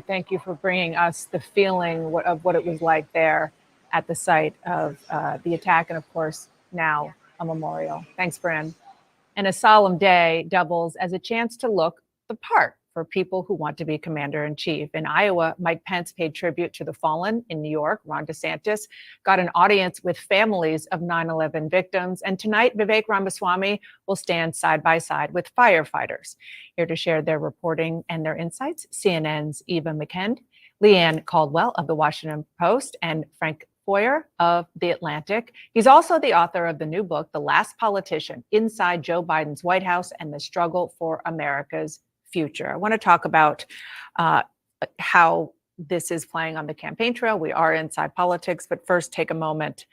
Thank you for bringing us the feeling of what it was like there at the site of the attack, and of course, now a memorial. Thanks, Bryn. And a solemn day doubles as a chance to look the part for people who want to be commander in chief. In Iowa, Mike Pence paid tribute to the fallen. In New York, Ron DeSantis got an audience with families of 9/11 victims. And tonight, Vivek Ramaswamy will stand side by side with firefighters. Here to share their reporting and their insights, CNN's Eva McKend, Leanne Caldwell of the Washington Post, and Frank Foer of The Atlantic. He's also the author of the new book, The Last Politician, Inside Joe Biden's White House and the Struggle for America's Future. I want to talk about how this is playing on the campaign trail. We are inside politics, but first take a moment.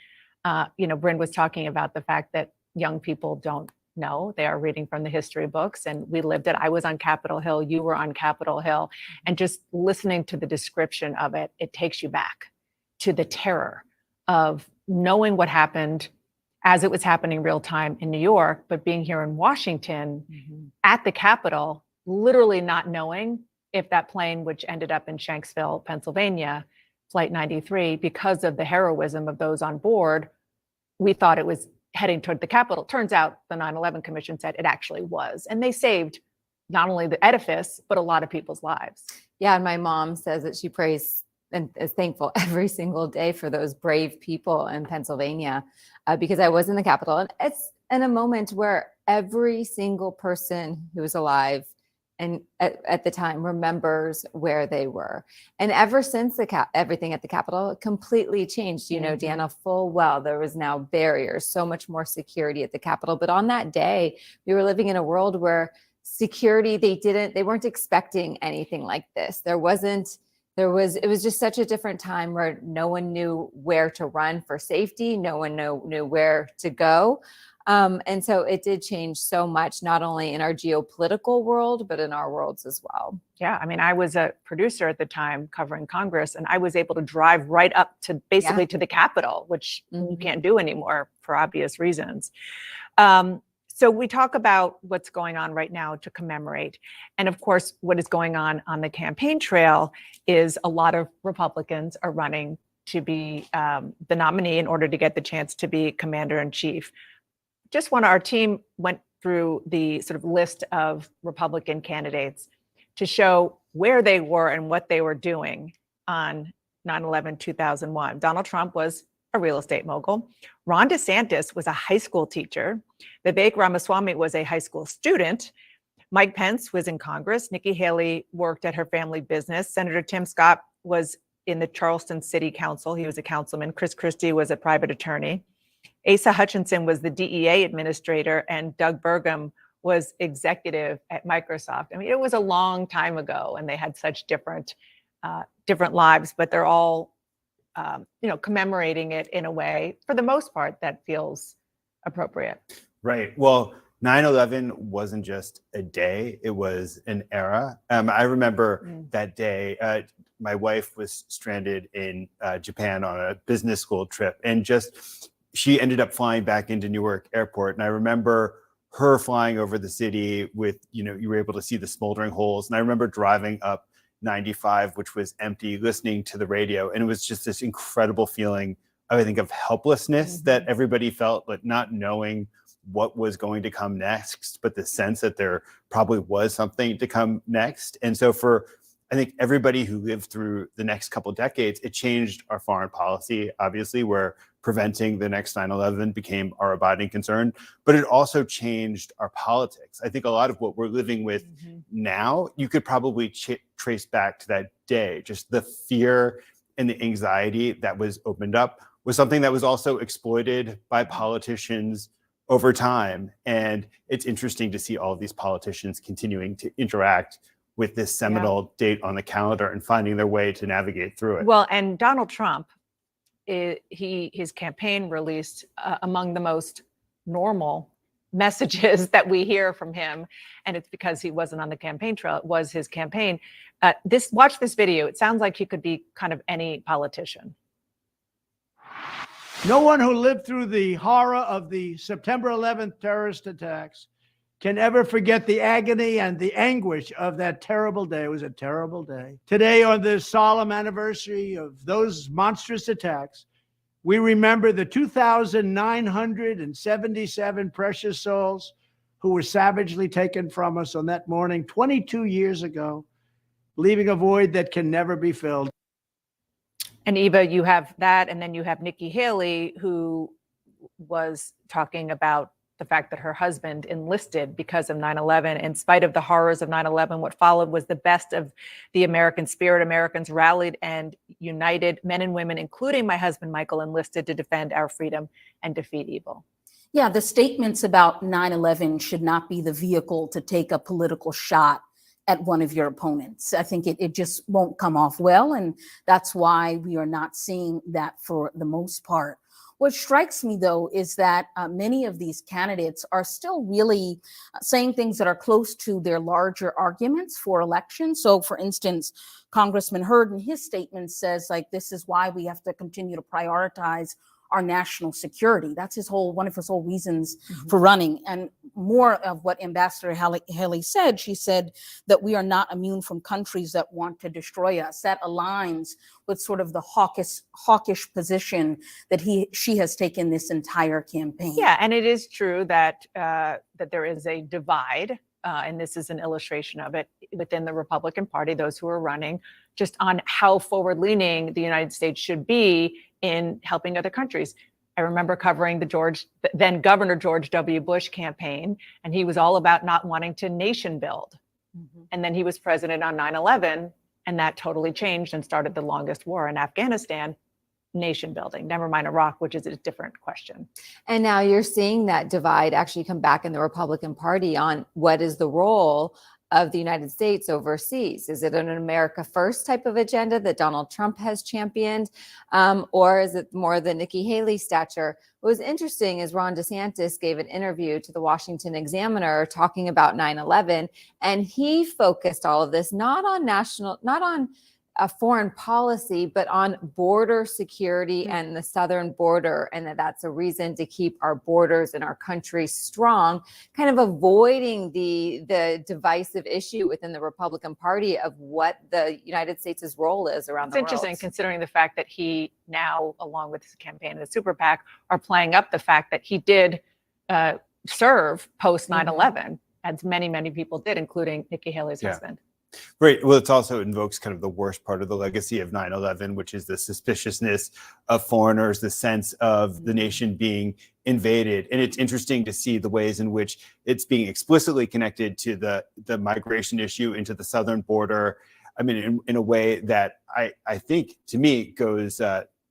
Bryn was talking about the fact that young people don't know. They are reading from the history books, and we lived it. I was on Capitol Hill, you were on Capitol Hill, and just listening to the description of it, it takes you back to the terror of knowing what happened as it was happening real time in New York, but being here in Washington at the Capitol, literally not knowing if that plane, which ended up in Shanksville, Pennsylvania, Flight 93, because of the heroism of those on board, we thought it was heading toward the Capitol. Turns out the 9/11 Commission said it actually was. And they saved not only the edifice, but a lot of people's lives. Yeah, and my mom says that she prays and is thankful every single day for those brave people in Pennsylvania, because I was in the Capitol. And it's in a moment where every single person who was alive and at the time remembers where they were. And ever since everything at the Capitol completely changed. You know, Deanna, full well, there was now barriers, so much more security at the Capitol. But on that day, we were living in a world where security, they weren't expecting anything like this. It was just such a different time where no one knew where to run for safety. No one knew where to go. And so it did change so much, not only in our geopolitical world, but in our worlds as well. Yeah. I mean, I was a producer at the time covering Congress, and I was able to drive right up to basically to the Capitol, which you can't do anymore for obvious reasons. So we talk about what's going on right now to commemorate. And of course, what is going on the campaign trail is a lot of Republicans are running to be the nominee in order to get the chance to be commander in chief. Our team went through the sort of list of Republican candidates to show where they were and what they were doing on 9/11/2001. Donald Trump was a real estate mogul. Ron DeSantis was a high school teacher. Vivek Ramaswamy was a high school student. Mike Pence was in Congress. Nikki Haley worked at her family business. Senator Tim Scott was in the Charleston City Council. He was a councilman. Chris Christie was a private attorney. Asa Hutchinson was the DEA administrator, and Doug Burgum was executive at Microsoft. I mean, it was a long time ago, and they had such different lives, but they're all commemorating it in a way, for the most part, that feels appropriate. Right. Well, 9/11 wasn't just a day, it was an era. I remember that day, my wife was stranded in Japan on a business school trip, and she ended up flying back into Newark Airport. And I remember her flying over the city with, you were able to see the smoldering holes. And I remember driving up 95, which was empty, listening to the radio. And it was just this incredible feeling, I think, of helplessness that everybody felt, but not knowing what was going to come next, but the sense that there probably was something to come next. And so I think everybody who lived through the next couple of decades, it changed our foreign policy, obviously, where preventing the next 9/11 became our abiding concern, but it also changed our politics. I think a lot of what we're living with now, you could probably trace back to that day. Just the fear and the anxiety that was opened up was something that was also exploited by politicians over time. And it's interesting to see all of these politicians continuing to interact with this seminal date on the calendar and finding their way to navigate through it. Well, and Donald Trump, his campaign released among the most normal messages that we hear from him, and it's because he wasn't on the campaign trail. It was his campaign. Watch this video. It sounds like he could be kind of any politician. No one who lived through the horror of the September 11th terrorist attacks can ever forget the agony and the anguish of that terrible day. It was a terrible day. Today, on the solemn anniversary of those monstrous attacks, we remember the 2,977 precious souls who were savagely taken from us on that morning 22 years ago, leaving a void that can never be filled. And Eva, you have that, and then you have Nikki Haley, who was talking about the fact that her husband enlisted because of 9/11. In spite of the horrors of 9/11, what followed was the best of the American spirit. Americans rallied and united. Men and women, including my husband, Michael, enlisted to defend our freedom and defeat evil. Yeah, the statements about 9/11 should not be the vehicle to take a political shot at one of your opponents. I think it just won't come off well. And that's why we are not seeing that for the most part. What strikes me, though, is that many of these candidates are still really saying things that are close to their larger arguments for election. So, for instance, Congressman Hurd in his statement says, like, this is why we have to continue to prioritize our national security. That's one of his whole reasons for running. And more of what Ambassador Haley said, she said that we are not immune from countries that want to destroy us. That aligns with sort of the hawkish position that she has taken this entire campaign. Yeah, and it is true that that there is a divide, and this is an illustration of it within the Republican Party, those who are running, just on how forward-leaning the United States should be in helping other countries. I remember covering the then Governor George W. Bush campaign, and he was all about not wanting to nation build. And then he was president on 9/11, and that totally changed and started the longest war in Afghanistan, nation building, never mind Iraq, which is a different question. And now you're seeing that divide actually come back in the Republican Party on what is the role of the United States overseas. Is it an America First type of agenda that Donald Trump has championed? Or is it more the Nikki Haley stature? What was interesting is Ron DeSantis gave an interview to the Washington Examiner talking about 9/11, and he focused all of this not on a foreign policy, but on border security and the southern border, and that's a reason to keep our borders and our country strong, kind of avoiding the divisive issue within the Republican Party of what the United States' role is around the world. It's interesting considering the fact that he now, along with his campaign and the super PAC, are playing up the fact that he did serve post 9/11, as many, many people did, including Nikki Haley's husband. Right. Well, it also invokes kind of the worst part of the legacy of 9/11, which is the suspiciousness of foreigners, the sense of the nation being invaded. And it's interesting to see the ways in which it's being explicitly connected to the migration issue into the southern border. I mean, in a way that I think, to me, goes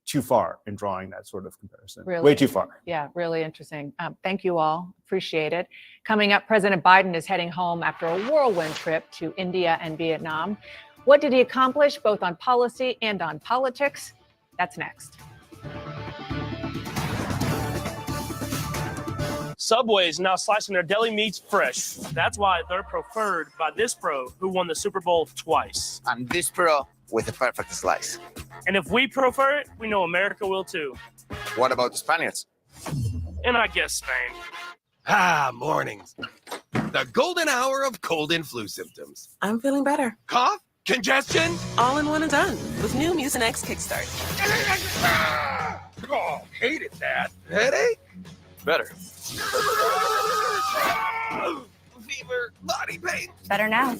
too far in drawing that sort of comparison. Really? Way too far. Yeah, really interesting. Thank you all. Appreciate it. Coming up, President Biden is heading home after a whirlwind trip to India and Vietnam. What did he accomplish, both on policy and on politics? That's next. Subway is now slicing their deli meats fresh. That's why they're preferred by this pro who won the Super Bowl twice. I'm this pro with the perfect slice. And if we prefer it, we know America will too. What about the Spaniards? And I guess Spain. Mornings. The golden hour of cold and flu symptoms. I'm feeling better. Cough? Congestion? All in one and done with new Mucinex Kickstart. Oh, hated that. Headache? Better. Fever, body pain. Better now.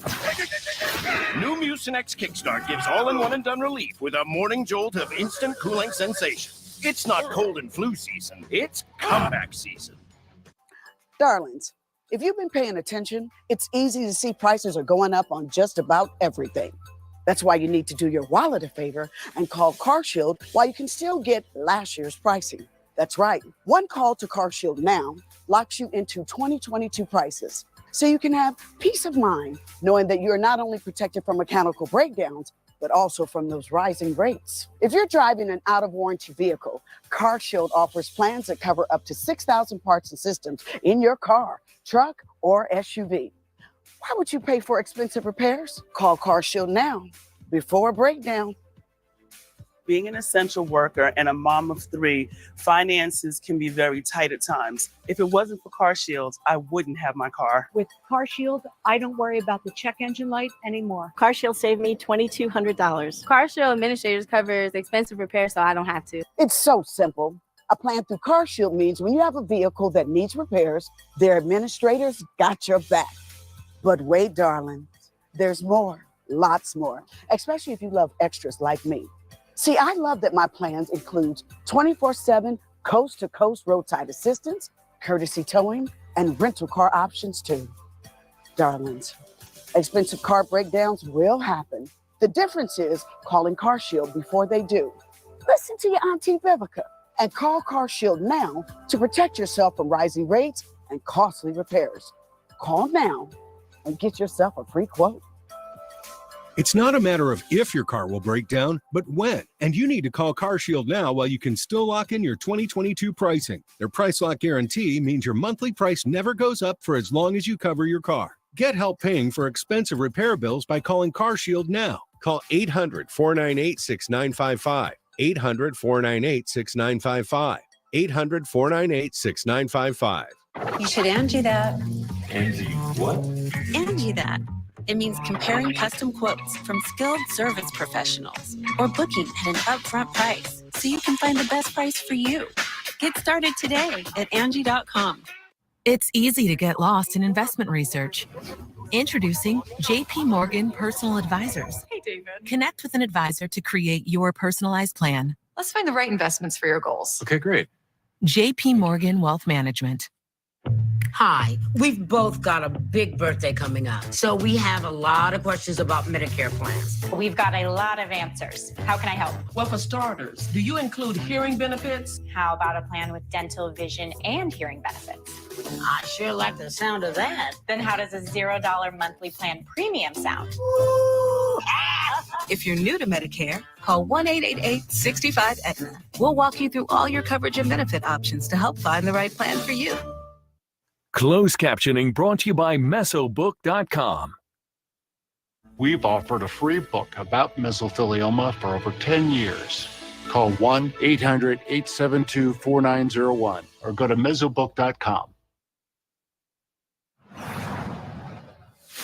New Mucinex Kickstart gives all-in-one and done relief with a morning jolt of instant cooling sensation. It's not cold and flu season, it's comeback season. Darlings, if you've been paying attention, it's easy to see prices are going up on just about everything. That's why you need to do your wallet a favor and call CarShield while you can still get last year's pricing. That's right. One call to CarShield now locks you into 2022 prices, so you can have peace of mind knowing that you're not only protected from mechanical breakdowns, but also from those rising rates. If you're driving an out-of-warranty vehicle, CarShield offers plans that cover up to 6,000 parts and systems in your car, truck, or SUV. Why would you pay for expensive repairs? Call CarShield now before a breakdown. Being an essential worker and a mom of 3, finances can be very tight at times. If it wasn't for CarShield, I wouldn't have my car. With CarShield, I don't worry about the check engine light anymore. CarShield saved me $2,200. CarShield Administrators covers expensive repairs, so I don't have to. It's so simple. A plan through CarShield means when you have a vehicle that needs repairs, their administrators got your back. But wait, darling, there's more, lots more, especially if you love extras like me. See, I love that my plans include 24/7 coast-to-coast roadside assistance, courtesy towing, and rental car options too. Darlings, expensive car breakdowns will happen. The difference is calling CarShield before they do. Listen to your Auntie Vivica and call CarShield now to protect yourself from rising rates and costly repairs. Call now and get yourself a free quote. It's not a matter of if your car will break down, but when. And you need to call CarShield now while you can still lock in your 2022 pricing. Their price lock guarantee means your monthly price never goes up for as long as you cover your car. Get help paying for expensive repair bills by calling CarShield now. Call 800-498-6955. 800-498-6955. 800-498-6955. You should Angie that. Angie what? Angie that. It means comparing custom quotes from skilled service professionals or booking at an upfront price so you can find the best price for you. Get started today at Angie.com. It's easy to get lost in investment research. Introducing JP Morgan Personal Advisors. Hey, David. Connect with an advisor to create your personalized plan. Let's find the right investments for your goals. Okay, great. JP Morgan Wealth Management. Hi, we've both got a big birthday coming up, so we have a lot of questions about Medicare plans. We've got a lot of answers. How can I help? Well, for starters, do you include hearing benefits? How about a plan with dental, vision, and hearing benefits? I sure like the sound of that. Then how does a $0 monthly plan premium sound? If you're new to Medicare, call 1-888-65-AETNA. We'll walk you through all your coverage and benefit options to help find the right plan for you. Closed captioning brought to you by Mesobook.com. We've offered a free book about mesothelioma for over 10 years. Call 1-800-872-4901 or go to Mesobook.com.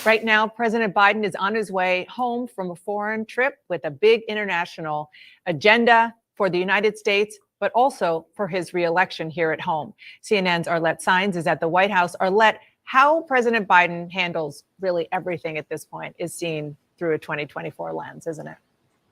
Right now, President Biden is on his way home from a foreign trip with a big international agenda for the United States, but also for his reelection here at home. CNN's Arlette Saenz is at the White House. Arlette, how President Biden handles really everything at this point is seen through a 2024 lens, isn't it?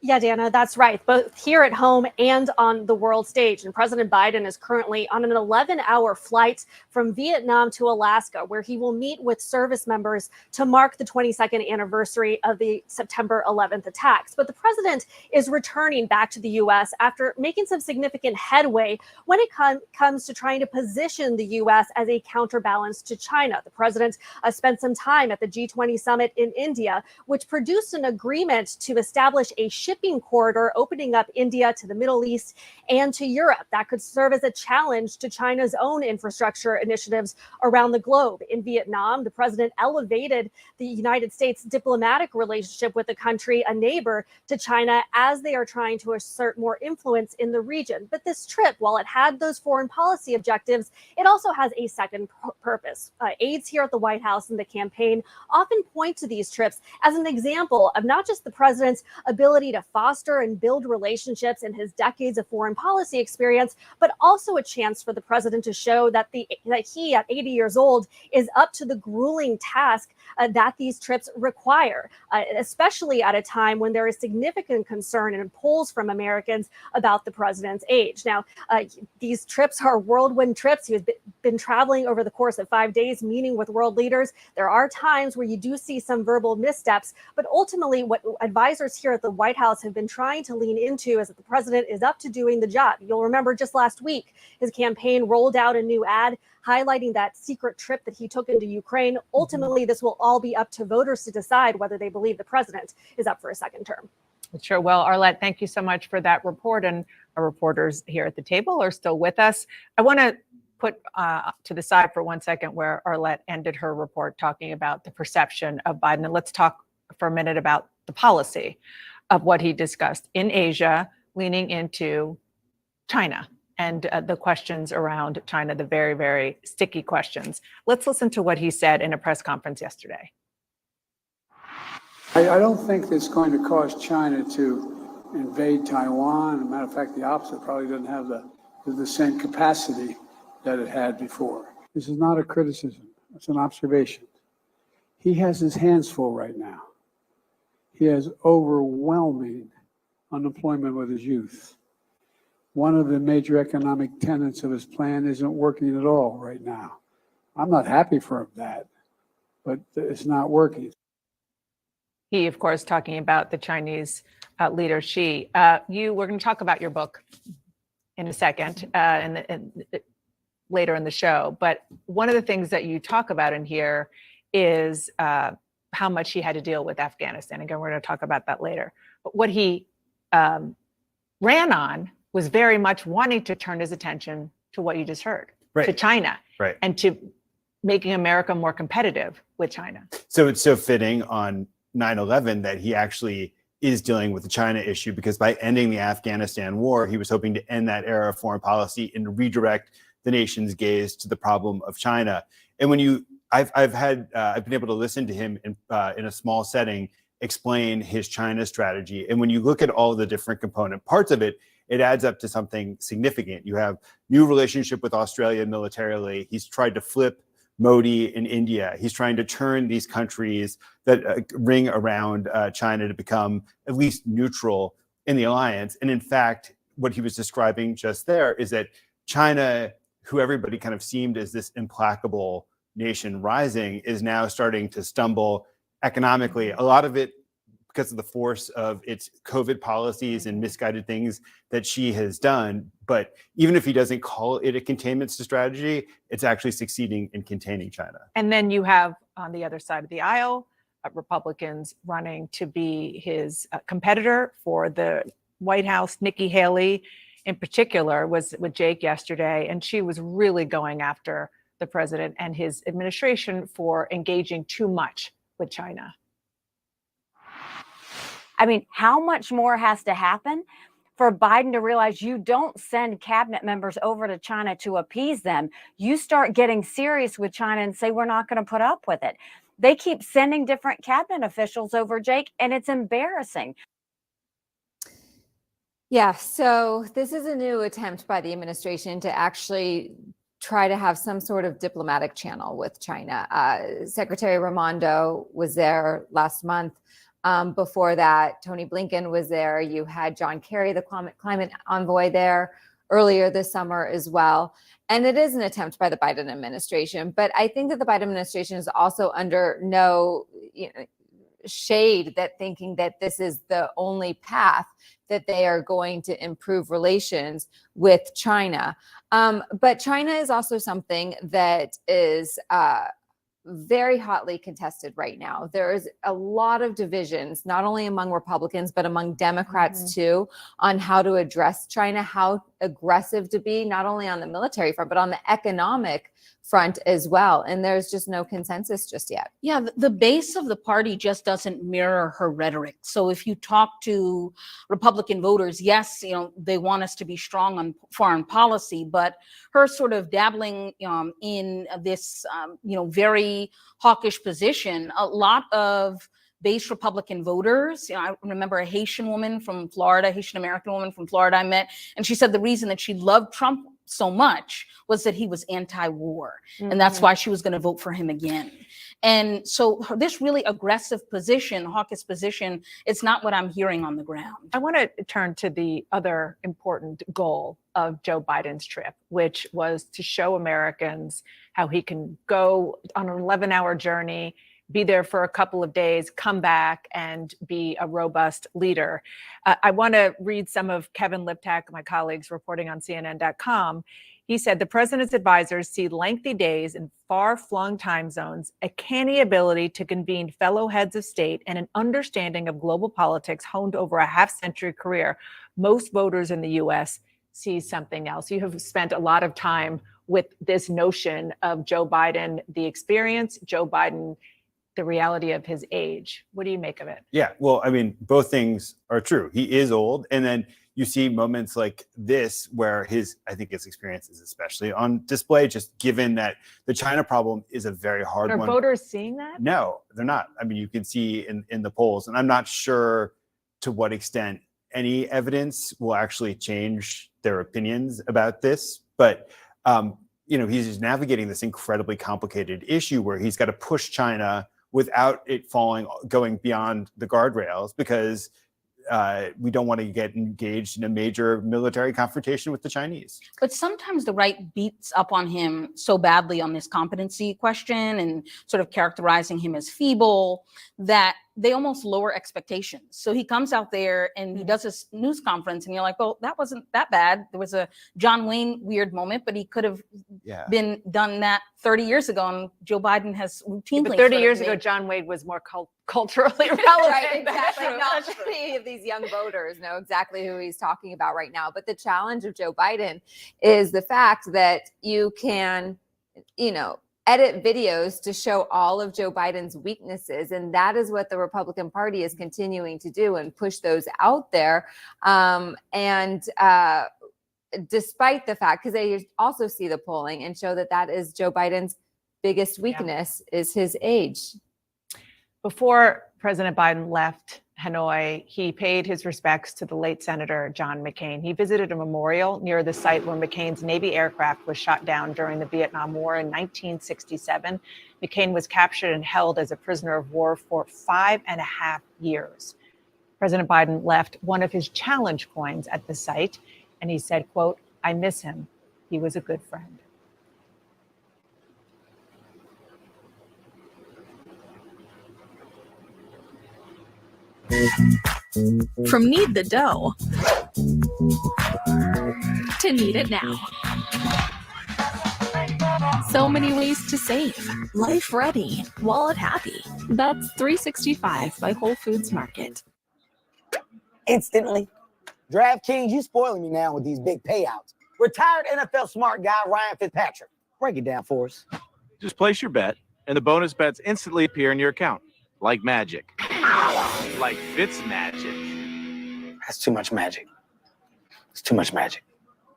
Yeah, Dana, that's right. Both here at home and on the world stage. And President Biden is currently on an 11-hour flight from Vietnam to Alaska, where he will meet with service members to mark the 22nd anniversary of the September 11th attacks. But the president is returning back to the U.S. after making some significant headway when it comes to trying to position the U.S. as a counterbalance to China. The president spent some time at the G20 summit in India, which produced an agreement to establish a shipping corridor opening up India to the Middle East and to Europe that could serve as a challenge to China's own infrastructure initiatives around the globe. In Vietnam, the president elevated the United States diplomatic relationship with the country, a neighbor to China, as they are trying to assert more influence in the region. But this trip, while it had those foreign policy objectives, it also has a second purpose. Aides here at the White House and the campaign often point to these trips as an example of not just the president's ability to foster and build relationships in his decades of foreign policy experience, but also a chance for the president to show that he, at 80 years old, is up to the grueling task that these trips require, especially at a time when there is significant concern and polls from Americans about the president's age. Now, these trips are whirlwind trips. He has been traveling over the course of 5 days, meeting with world leaders. There are times where you do see some verbal missteps, but ultimately what advisors here at the White House have been trying to lean into is that the president is up to doing the job. You'll remember just last week, his campaign rolled out a new ad highlighting that secret trip that he took into Ukraine. Ultimately, this will all be up to voters to decide whether they believe the president is up for a second term. Sure. Well, Arlette, thank you so much for that report. And our reporters here at the table are still with us. I want to put to the side for 1 second where Arlette ended her report talking about the perception of Biden. And let's talk for a minute about the policy of what he discussed in Asia leaning into China and the questions around China, the very, very sticky questions. Let's listen to what he said in a press conference yesterday. I don't think it's going to cause China to invade Taiwan. As a matter of fact, the opposite, probably doesn't have the same capacity that it had before. This is not a criticism, it's an observation. He has his hands full right now. He has overwhelming unemployment with his youth. One of the major economic tenets of his plan isn't working at all right now. I'm not happy for that, but it's not working. He, of course, talking about the Chinese leader Xi. We're going to talk about your book in a second, later in the show. But one of the things that you talk about in here is how much he had to deal with Afghanistan. Again, we're going to talk about that later. But what he ran on was very much wanting to turn his attention to what you just heard, to China, and to making America more competitive with China. So it's so fitting on 9/11 that he actually is dealing with the China issue, because by ending the Afghanistan war, he was hoping to end that era of foreign policy and redirect the nation's gaze to the problem of China. And when I've been able to listen to him in a small setting explain his China strategy. And when you look at all the different component parts of it, it adds up to something significant. You have new relationship with Australia militarily. He's tried to flip Modi in India. He's trying to turn these countries that ring around China to become at least neutral in the alliance. And in fact, what he was describing just there is that China, who everybody kind of seemed as this implacable nation rising, is now starting to stumble economically. A lot of it because of the force of its COVID policies and misguided things that she has done. But even if he doesn't call it a containment strategy, it's actually succeeding in containing China. And then you have on the other side of the aisle, Republicans running to be his competitor for the White House. Nikki Haley, in particular, was with Jake yesterday, and she was really going after the president and his administration for engaging too much with China. I mean, how much more has to happen for Biden to realize you don't send cabinet members over to China to appease them? You start getting serious with China and say, we're not going to put up with it. They keep sending different cabinet officials over, Jake, and it's embarrassing. Yeah, so this is a new attempt by the administration to actually try to have some sort of diplomatic channel with China. Secretary Raimondo was there last month. Before that, Tony Blinken was there. You had John Kerry, the climate envoy, there earlier this summer as well. And it is an attempt by the Biden administration. But I think that the Biden administration is also under no shade that thinking that this is the only path that they are going to improve relations with China. But China is also something that is very hotly contested right now. There is a lot of divisions, not only among Republicans, but among Democrats too, on how to address China, how aggressive to be, not only on the military front, but on the economic front as well. And there's just no consensus just yet. Yeah, the base of the party just doesn't mirror her rhetoric. So if you talk to Republican voters, yes, they want us to be strong on foreign policy, but her sort of dabbling in this, very hawkish position, a lot of base Republican voters. I remember a Haitian American woman from Florida I met, and she said the reason that she loved Trump so much was that he was anti-war, and that's why she was going to vote for him again. And so this really aggressive position, hawkish position, it's not what I'm hearing on the ground. I want to turn to the other important goal of Joe Biden's trip, which was to show Americans how he can go on an 11-hour journey, be there for a couple of days, come back and be a robust leader. I want to read some of Kevin Liptak, my colleagues reporting on CNN.com. He said the president's advisors see lengthy days in far-flung time zones, a canny ability to convene fellow heads of state, and an understanding of global politics honed over a half-century career. Most voters in the U.S. see something else. You have spent a lot of time with this notion of Joe Biden, the experience, Joe Biden, the reality of his age. What do you make of it? Yeah, well, I mean, both things are true. He is old. And then you see moments like this where I think his experience is especially on display, just given that the China problem is a very hard Are one. voters seeing that? No, they're not. I mean, you can see in the polls, and I'm not sure to what extent any evidence will actually change their opinions about this. But, he's navigating this incredibly complicated issue where he's got to push China without it going beyond the guardrails, because we don't want to get engaged in a major military confrontation with the Chinese. But sometimes the right beats up on him so badly on this competency question and sort of characterizing him as feeble that they almost lower expectations. So he comes out there and he does this news conference and you're like, well, that wasn't that bad. There was a John Wayne weird moment, but he could have been done that 30 years ago. And Joe Biden has routinely. But 30 years ago, John Wade was more culturally relevant. Right, exactly. Not many of these young voters know exactly who he's talking about right now. But the challenge of Joe Biden is the fact that you can, edit videos to show all of Joe Biden's weaknesses. And that is what the Republican Party is continuing to do and push those out there. Despite the fact, because they also see the polling and show that is Joe Biden's biggest weakness is his age. Before President Biden left Hanoi, he paid his respects to the late Senator John McCain. He visited a memorial near the site where McCain's Navy aircraft was shot down during the Vietnam War in 1967. McCain was captured and held as a prisoner of war for 5.5 years. President Biden left one of his challenge coins at the site, and he said, quote, "I miss him. He was a good friend." From knead the dough to knead it now. So many ways to save. Life ready, wallet happy. That's 365 by Whole Foods Market. Instantly. DraftKings, you spoiling me now with these big payouts. Retired NFL smart guy Ryan Fitzpatrick. Break it down for us. Just place your bet, and the bonus bets instantly appear in your account. Like magic. Like Fitz magic. That's too much magic. It's too much magic.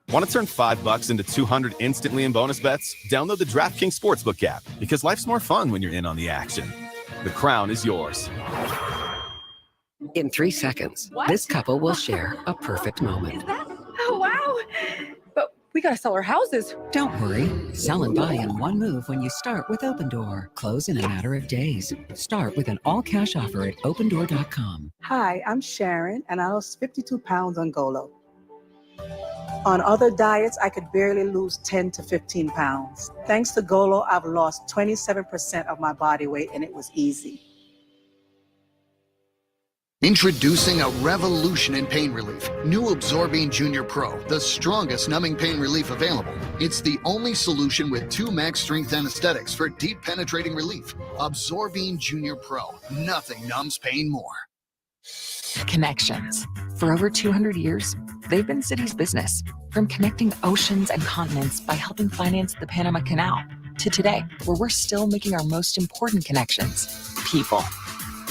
Want to turn $5 into $200 instantly in bonus bets? Download the DraftKings Sportsbook app, because life's more fun when you're in on the action. The crown is yours. In 3 seconds, this couple will share a perfect moment. Oh, wow. But we got to sell our houses. Don't worry. Sell and buy in one move when you start with Open Door. Close in a matter of days. Start with an all-cash offer at opendoor.com. Hi, I'm Sharon, and I lost 52 pounds on Golo. On other diets, I could barely lose 10 to 15 pounds. Thanks to Golo, I've lost 27% of my body weight, and it was easy. Introducing a revolution in pain relief. New Absorbine Junior Pro, the strongest numbing pain relief available. It's the only solution with 2 max strength anesthetics for deep penetrating relief. Absorbine Junior Pro. Nothing numbs pain more. Connections. For over 200 years, they've been Citi's business. From connecting oceans and continents by helping finance the Panama Canal, to today, where we're still making our most important connections, people.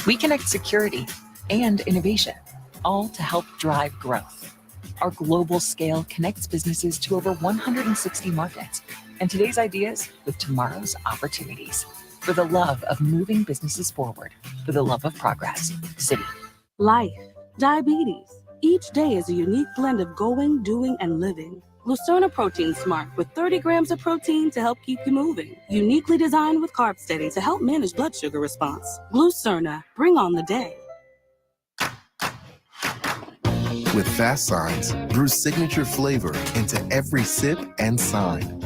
We connect security and innovation, all to help drive growth. Our global scale connects businesses to over 160 markets, and today's ideas with tomorrow's opportunities. For the love of moving businesses forward, for the love of progress, Citi. Life, diabetes. Each day is a unique blend of going, doing, and living. Lucerna Protein Smart with 30 grams of protein to help keep you moving. Uniquely designed with Carb Steady to help manage blood sugar response. Lucerna, bring on the day. With Fast Signs, brew's signature flavor into every sip and sign.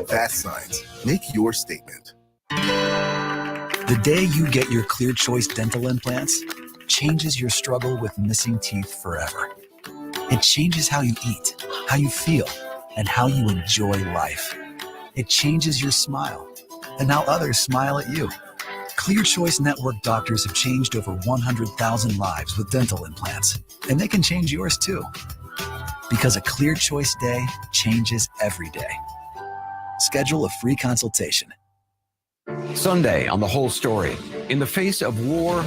Fast Signs, make your statement. The day you get your Clear Choice dental implants changes your struggle with missing teeth forever. It changes how you eat, how you feel, and how you enjoy life. It changes your smile, and how others smile at you. Clear Choice Network doctors have changed over 100,000 lives with dental implants, and they can change yours too. Because a Clear Choice day changes every day. Schedule a free consultation. Sunday on The Whole Story. In the face of war,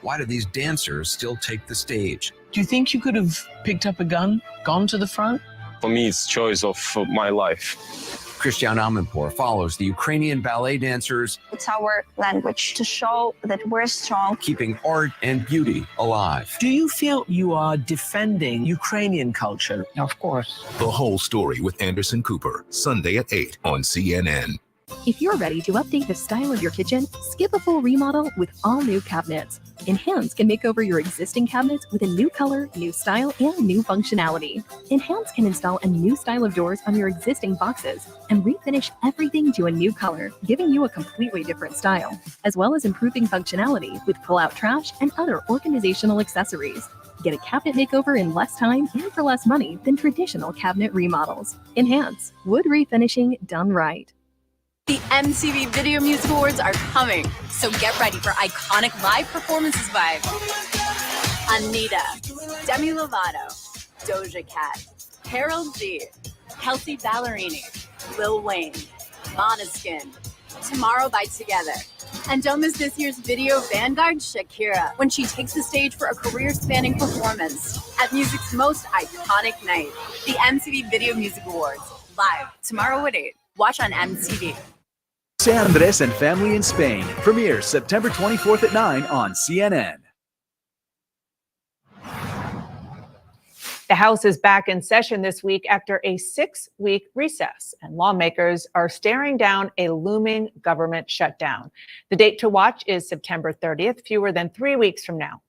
why do these dancers still take the stage? Do you think you could have picked up a gun, gone to the front? For me, it's choice of my life. Christian Amanpour follows the Ukrainian ballet dancers. It's our language to show that we're strong. Keeping art and beauty alive. Do you feel you are defending Ukrainian culture? Of course. The Whole Story with Anderson Cooper, Sunday at 8 on CNN. If you're ready to update the style of your kitchen, skip a full remodel with all new cabinets. Enhance can make over your existing cabinets with a new color, new style, and new functionality. Enhance can install a new style of doors on your existing boxes and refinish everything to a new color, giving you a completely different style, as well as improving functionality with pull-out trash and other organizational accessories. Get a cabinet makeover in less time and for less money than traditional cabinet remodels. Enhance, wood refinishing done right. The MTV Video Music Awards are coming, so get ready for iconic live performances by Anita, Demi Lovato, Doja Cat, Karol G, Kelsey Ballerini, Lil Wayne, Måneskin, Tomorrow by Together. And don't miss this year's video vanguard, Shakira, when she takes the stage for a career-spanning performance at music's most iconic night, the MTV Video Music Awards, live tomorrow at 8. Watch on MTV. San Andres and Family in Spain premieres September 24th at 9 on CNN. The House is back in session this week after a 6-week recess, and lawmakers are staring down a looming government shutdown. The date to watch is September 30th, fewer than 3 weeks from now.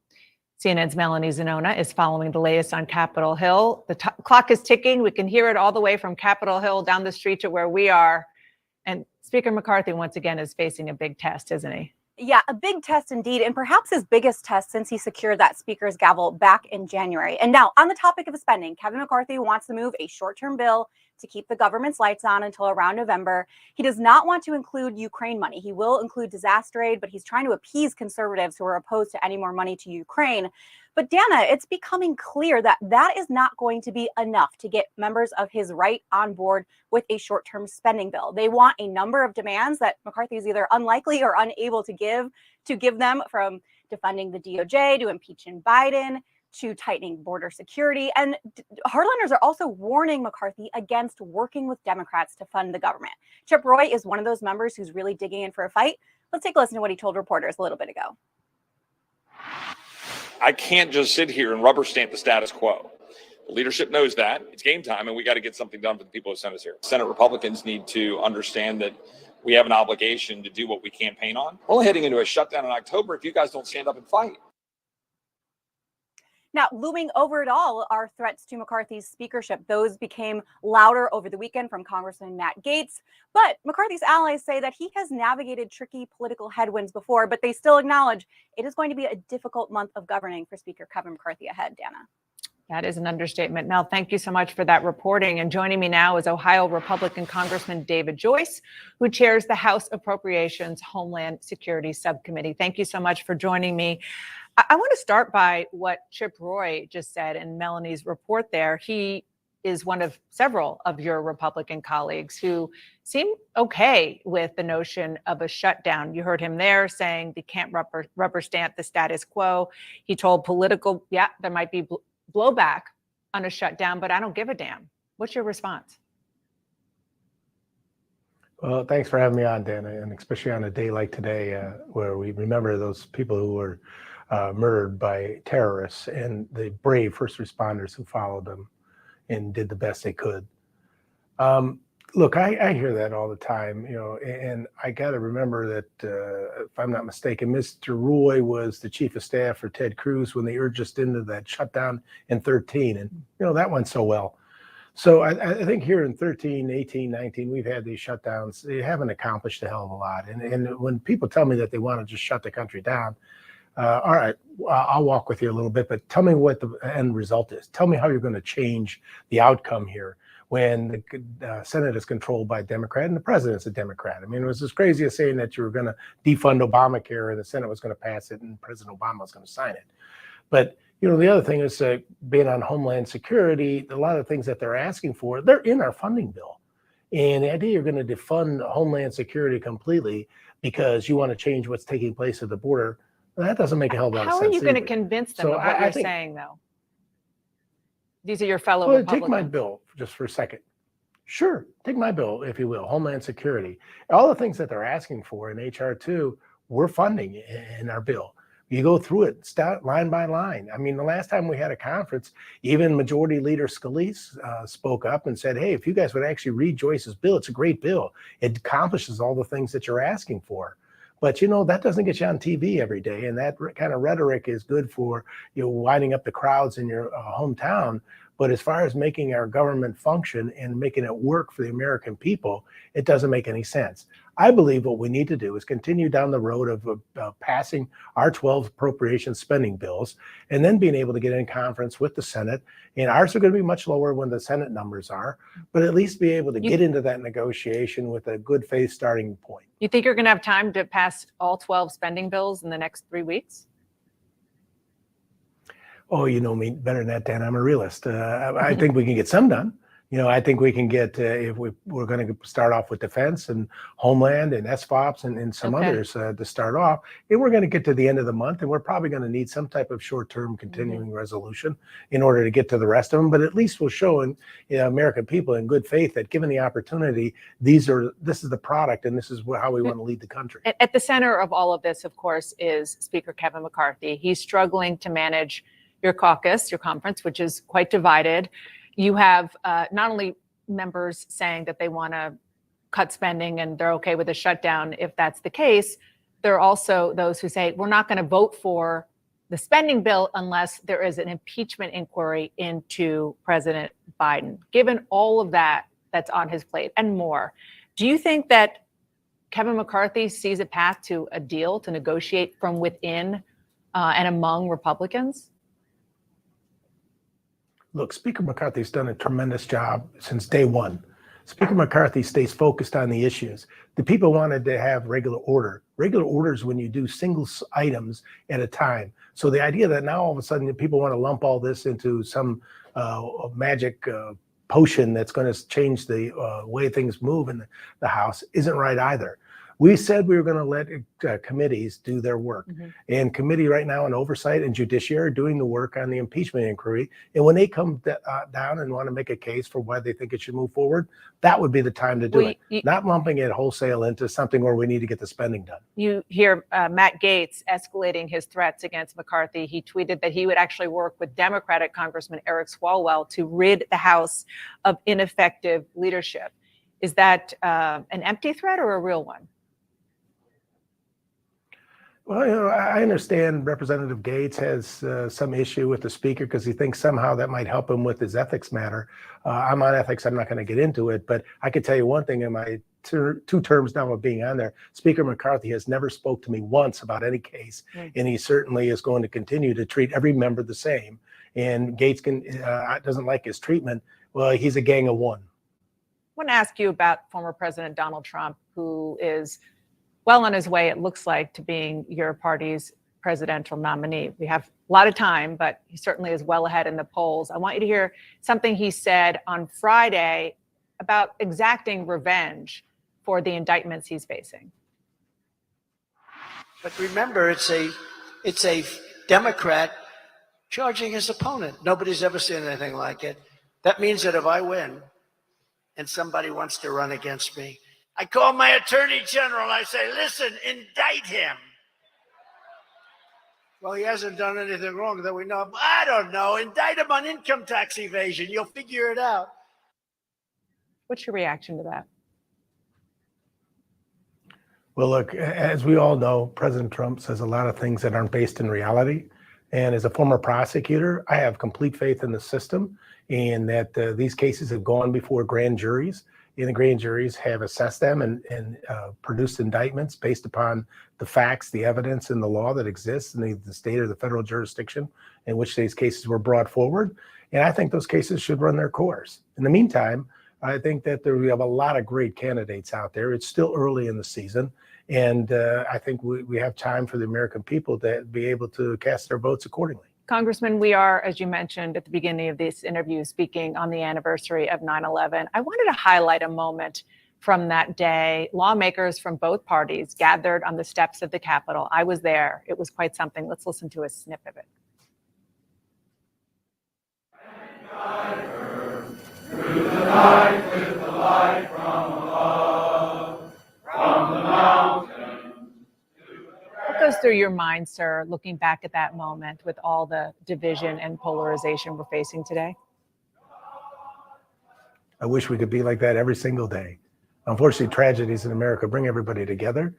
CNN's Melanie Zanona is following the latest on Capitol Hill. The clock is ticking. We can hear it all the way from Capitol Hill down the street to where we are. And Speaker McCarthy, once again, is facing a big test, isn't he? Yeah, a big test indeed, and perhaps his biggest test since he secured that speaker's gavel back in January. And now, on the topic of spending, Kevin McCarthy wants to move a short-term bill to keep the government's lights on until around November. He does not want to include Ukraine money. He will include disaster aid, but he's trying to appease conservatives who are opposed to any more money to Ukraine. But Dana, it's becoming clear that that is not going to be enough to get members of his right on board with a short-term spending bill. They want a number of demands that McCarthy is either unlikely or unable to give them, from defunding the DOJ to impeaching Biden to tightening border security. And hardliners are also warning McCarthy against working with Democrats to fund the government. Chip Roy is one of those members who's really digging in for a fight. Let's take a listen to what he told reporters a little bit ago. I can't just sit here and rubber stamp the status quo. The leadership knows that. It's game time, and we got to get something done for the people who sent us here. Senate Republicans need to understand that we have an obligation to do what we campaign on. We're only heading into a shutdown in October if you guys don't stand up and fight. Now, looming over it all are threats to McCarthy's speakership. Those became louder over the weekend from Congressman Matt Gaetz. But McCarthy's allies say that he has navigated tricky political headwinds before, but they still acknowledge it is going to be a difficult month of governing for Speaker Kevin McCarthy ahead, Dana. That is an understatement. Mel, thank you so much for that reporting. And joining me now is Ohio Republican Congressman David Joyce, who chairs the House Appropriations Homeland Security Subcommittee. Thank you so much for joining me. I want to start by what Chip Roy just said in Melanie's report there. He is one of several of your Republican colleagues who seem okay with the notion of a shutdown. You heard him there saying they can't rubber stamp the status quo. He told Political, yeah, there might be blowback on a shutdown, but I don't give a damn. What's your response? Well, thanks for having me on, Dana, and especially on a day like today where we remember those people who were murdered by terrorists and the brave first responders who followed them and did the best they could. Look, I hear that all the time, and I got to remember that, if I'm not mistaken, Mr. Roy was the chief of staff for Ted Cruz when they urged us into that shutdown in 2013, and, that went so well. So I think here in 13, 18, 19, we've had these shutdowns. They haven't accomplished a hell of a lot. And when people tell me that they want to just shut the country down, all right, I'll walk with you a little bit, but tell me what the end result is. Tell me how you're going to change the outcome here when the Senate is controlled by a Democrat and the president's a Democrat. I mean, it was as crazy as saying that you were going to defund Obamacare and the Senate was going to pass it and President Obama was going to sign it. But, the other thing is being on Homeland Security, a lot of things that they're asking for, they're in our funding bill. And the idea you're going to defund Homeland Security completely because you want to change what's taking place at the border, that doesn't make a hell of a lot of How sense. are you going to either. convince them So of what I you're think- saying, though? These are your fellow Well, Republicans. take my bill just for a second. Sure, take my bill, if you will, Homeland Security. All the things that they're asking for in HR 2, we're funding in our bill. You go through it line by line. I mean, the last time we had a conference, even Majority Leader Scalise spoke up and said, hey, if you guys would actually read Joyce's bill, it's a great bill. It accomplishes all the things that you're asking for. But, you know, that doesn't get you on TV every day. And that kind of rhetoric is good for, you know, winding up the crowds in your hometown. But as far as making our government function and making it work for the American people, it doesn't make any sense. I believe what we need to do is continue down the road of passing our 12 appropriation spending bills and then being able to get in conference with the Senate. And ours are going to be much lower when the Senate numbers are, but at least be able to get into that negotiation with a good faith starting point. You think you're going to have time to pass all 12 spending bills in the next 3 weeks? Oh, you know me better than that, Dan. I'm a realist. I think we can get some done. You know, I think we can get, if we're going to start off with defense and Homeland and SFOPs and some others to start off, and we're going to get to the end of the month, and we're probably going to need some type of short-term continuing resolution in order to get to the rest of them. But at least we're showing American people in good faith that given the opportunity, this is the product, and this is how we want to lead the country. At the center of all of this, of course, is Speaker Kevin McCarthy. He's struggling to manage your caucus, your conference, which is quite divided. You have not only members saying that they want to cut spending and they're okay with a shutdown if that's the case. There are also those who say we're not going to vote for the spending bill unless there is an impeachment inquiry into President Biden. Given all of that that's on his plate and more, do you think that Kevin McCarthy sees a path to a deal to negotiate from within and among Republicans? Look, Speaker McCarthy's done a tremendous job since day one. Speaker McCarthy stays focused on the issues. The people wanted to have regular order. Regular order is when you do single items at a time. So the idea that now all of a sudden people want to lump all this into some magic potion that's going to change the way things move in the House isn't right either. We said we were going to let committees do their work. And committee right now on oversight and judiciary are doing the work on the impeachment inquiry. And when they come down and want to make a case for why they think it should move forward, that would be the time to do it. Not lumping it wholesale into something where we need to get the spending done. You hear Matt Gaetz escalating his threats against McCarthy. He tweeted that he would actually work with Democratic Congressman Eric Swalwell to rid the House of ineffective leadership. Is that an empty threat or a real one? Well, you know, I understand Representative Gaetz has some issue with the speaker because he thinks somehow that might help him with his ethics matter. I'm on ethics. I'm not going to get into it, but I can tell you one thing in my two terms now of being on there, Speaker McCarthy has never spoke to me once about any case, and he certainly is going to continue to treat every member the same. And Gaetz doesn't like his treatment. Well, he's a gang of one. I want to ask you about former President Donald Trump, who is well on his way, it looks like, to being your party's presidential nominee. We have a lot of time, but he certainly is well ahead in the polls. I want you to hear something he said on Friday about exacting revenge for the indictments he's facing. But remember, it's a Democrat charging his opponent. Nobody's ever seen anything like it. That means that if I win and somebody wants to run against me, I call my attorney general. I say, listen, indict him. Well, he hasn't done anything wrong that we know of. I don't know. Indict him on income tax evasion. You'll figure it out. What's your reaction to that? Well, look, as we all know, President Trump says a lot of things that aren't based in reality. And as a former prosecutor, I have complete faith in the system and that these cases have gone before grand juries. And the grand juries have assessed them and produced indictments based upon the facts, the evidence, and the law that exists in the state or the federal jurisdiction in which these cases were brought forward. And I think those cases should run their course. In the meantime, I think that we have a lot of great candidates out there. It's still early in the season. And I think we have time for the American people to be able to cast their votes accordingly. Congressman, we are, as you mentioned at the beginning of this interview, speaking on the anniversary of 9/11. I wanted to highlight a moment from that day. Lawmakers from both parties gathered on the steps of the Capitol. I was there. It was quite something. Let's listen to a snip of it. Through the night with the light from above, from the mountain. What goes through your mind, sir, looking back at that moment with all the division and polarization we're facing today? I wish we could be like that every single day. Unfortunately, tragedies in America bring everybody together.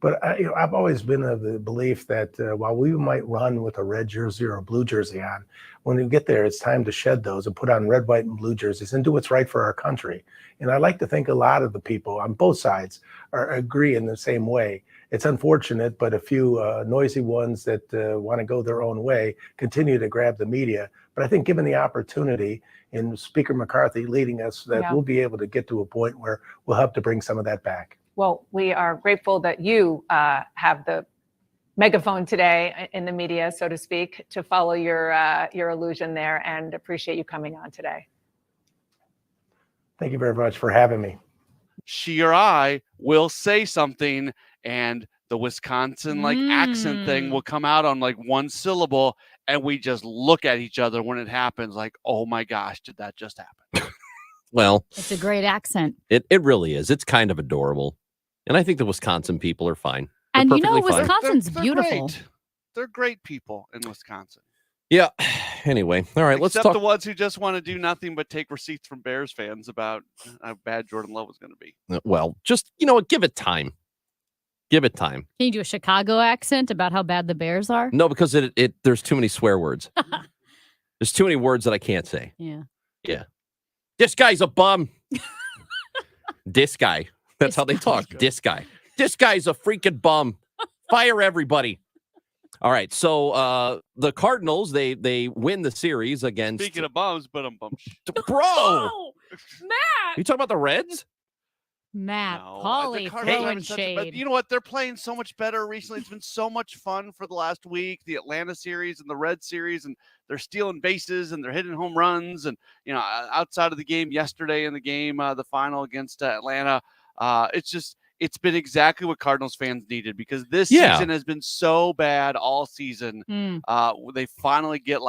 But I've always been of the belief that while we might run with a red jersey or a blue jersey on, when we get there, it's time to shed those and put on red, white, and blue jerseys and do what's right for our country. And I like to think a lot of the people on both sides agree in the same way. It's unfortunate, but a few noisy ones that want to go their own way continue to grab the media. But I think given the opportunity in Speaker McCarthy leading us, that we'll be able to get to a point where we'll have to bring some of that back. Well, we are grateful that you have the megaphone today in the media, so to speak, to follow your illusion there, and appreciate you coming on today. Thank you very much for having me. She or I will say something, and the Wisconsin accent thing will come out on one syllable, and we just look at each other when it happens like, oh my gosh, did that just happen? Well, it's a great accent. It really is. It's kind of adorable. And I think the Wisconsin people are fine. They're And perfectly fine. Wisconsin's They're beautiful. great. They're great people in Wisconsin. Yeah. Anyway, all right, let's Except talk. the ones who just want to do nothing but take receipts from Bears fans about how bad Jordan Love was going to be. Well, just, give it time. Give it time. Can you do a Chicago accent about how bad the Bears are? No, because there's too many swear words. There's too many words that I can't say. Yeah. Yeah. This guy's a bum. This guy. That's how they talk. This guy. This guy's a freaking bum. Fire everybody. All right. So the Cardinals, they win the series against. Speaking of bums, but I'm bummed. Bro. Oh, Matt. You talking about the Reds? Matt, No, Pauly the Cardinals throwing haven't such a- but shade. you know what? They're playing so much better recently. It's been so much fun for the last week. The Atlanta series and the Red series, and they're stealing bases and they're hitting home runs. And outside of the game yesterday in the game, the final against Atlanta, it's been exactly what Cardinals fans needed, because this season has been so bad all season. They finally get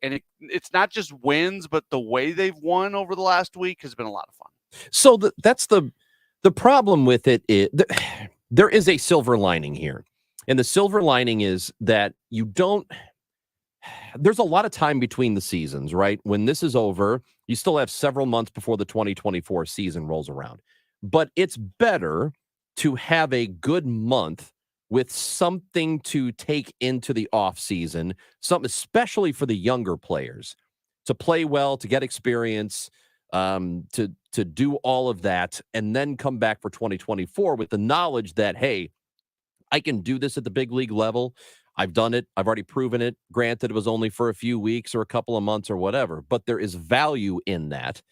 and it's not just wins, but the way they've won over the last week has been a lot of fun. So that's the problem with it is there is a silver lining here. And the silver lining is that there's a lot of time between the seasons, right? When this is over, you still have several months before the 2024 season rolls around. But it's better to have a good month with something to take into the off season, something especially for the younger players to play well, to get experience, to do all of that, and then come back for 2024 with the knowledge that, hey, I can do this at the big league level. I've done it. I've already proven it. Granted, it was only for a few weeks or a couple of months or whatever, but there is value in that.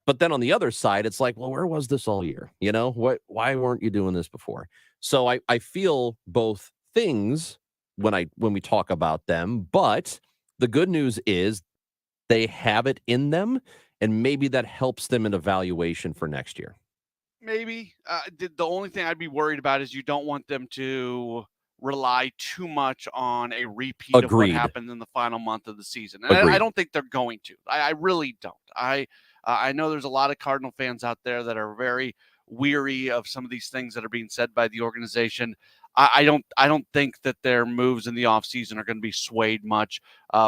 But then on the other side, it's like, well, where was this all year? Why weren't you doing this before? So I feel both things when we talk about them, but the good news is they have it in them, and maybe that helps them in evaluation for next year. Maybe. The only thing I'd be worried about is you don't want them to rely too much on a repeat of what happened in the final month of the season. And I don't think they're going to. I really don't. I know there's a lot of Cardinal fans out there that are very weary of some of these things that are being said by the organization. I don't think that their moves in the offseason are going to be swayed much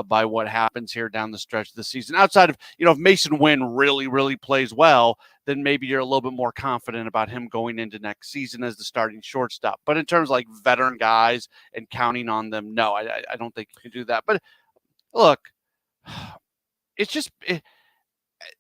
by what happens here down the stretch of the season. Outside of, if Mason Wynn really, really plays well, then maybe you're a little bit more confident about him going into next season as the starting shortstop. But in terms of veteran guys and counting on them, no, I don't think you can do that. But look, it's just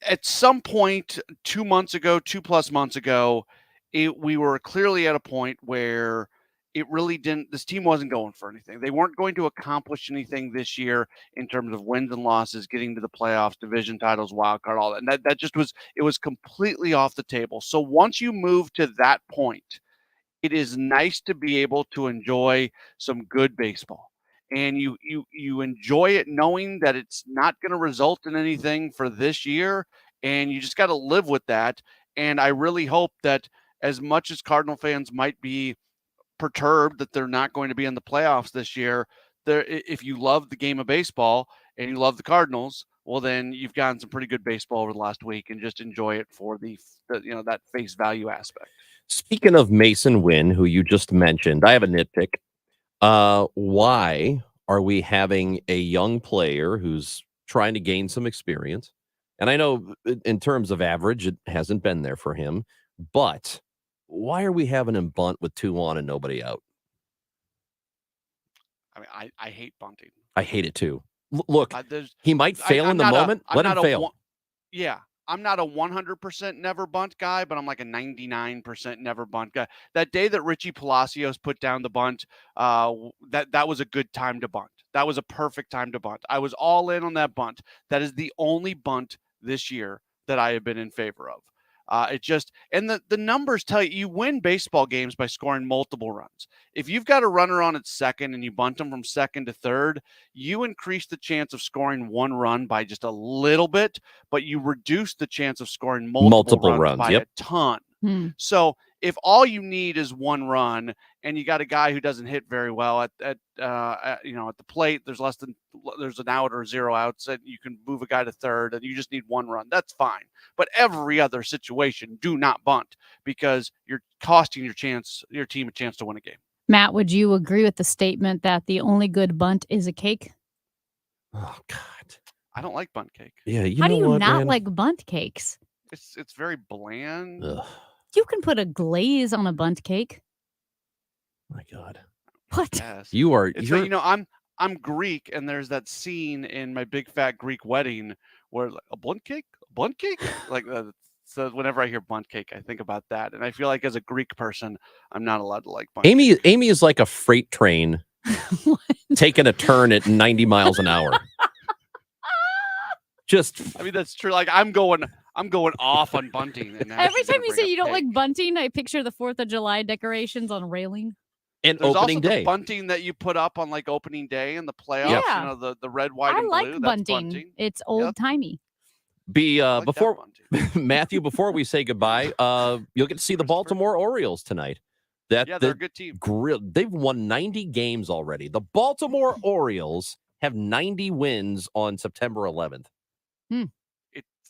at some point 2 months ago, 2+ months ago, we were clearly at a point where it really this team wasn't going for anything. They weren't going to accomplish anything this year in terms of wins and losses, getting to the playoffs, division titles, wild card, all that. And that just was completely off the table. So once you move to that point, it is nice to be able to enjoy some good baseball. and you enjoy it knowing that it's not going to result in anything for this year, and you just got to live with that. And I really hope that, as much as Cardinal fans might be perturbed that they're not going to be in the playoffs this year, if you love the game of baseball and you love the Cardinals, well, then you've gotten some pretty good baseball over the last week, and just enjoy it for the that face value aspect. Speaking of Mason Wynn, who you just mentioned, I have a nitpick. Why are we having a young player who's trying to gain some experience? And I know in terms of average, it hasn't been there for him, but why are we having him bunt with 2 on and nobody out? I mean, I hate bunting. I hate it too. Look, he might fail in the moment. Let him fail. I'm not a 100% never bunt guy, but I'm like a 99% never bunt guy. That day that Richie Palacios put down the bunt, that was a good time to bunt. That was a perfect time to bunt. I was all in on that bunt. That is the only bunt this year that I have been in favor of. And the numbers tell you win baseball games by scoring multiple runs. If you've got a runner on at second and you bunt them from second to third, you increase the chance of scoring 1 run by just a little bit, but you reduce the chance of scoring multiple runs by a ton. So if all you need is 1 run and you got a guy who doesn't hit very well at the plate, there's an out or 0 outs, and you can move a guy to third and you just need 1 run. That's fine. But every other situation, do not bunt, because you're costing your team a chance to win a game. Matt, would you agree with the statement that the only good bunt is a cake? Oh God, I don't like bunt cake. Yeah, how do you not like bunt cakes? It's very bland. Ugh. You can put a glaze on a bunt cake. My God, what? Yes. You're I'm Greek, and there's that scene in My Big Fat Greek Wedding where, like, a bunt cake, like so whenever I hear bunt cake, I think about that, and I feel like as a Greek person, I'm not allowed to like bunt cake. Amy is like a freight train taking a turn at 90 miles an hour. I mean, that's true. Like, I'm going off on bunting. And Every time you say you don't like bunting, I picture the 4th of July decorations on railing. And there's opening also day. The bunting that you put up on like opening day in the playoffs. Yeah. You know, the red, white, and I blue. like That's bunting. It's old timey. Before Matthew, before we say goodbye, you'll get to see the Baltimore Orioles tonight. They're a good team. They've won 90 games already. The Baltimore Orioles have 90 wins on September 11th.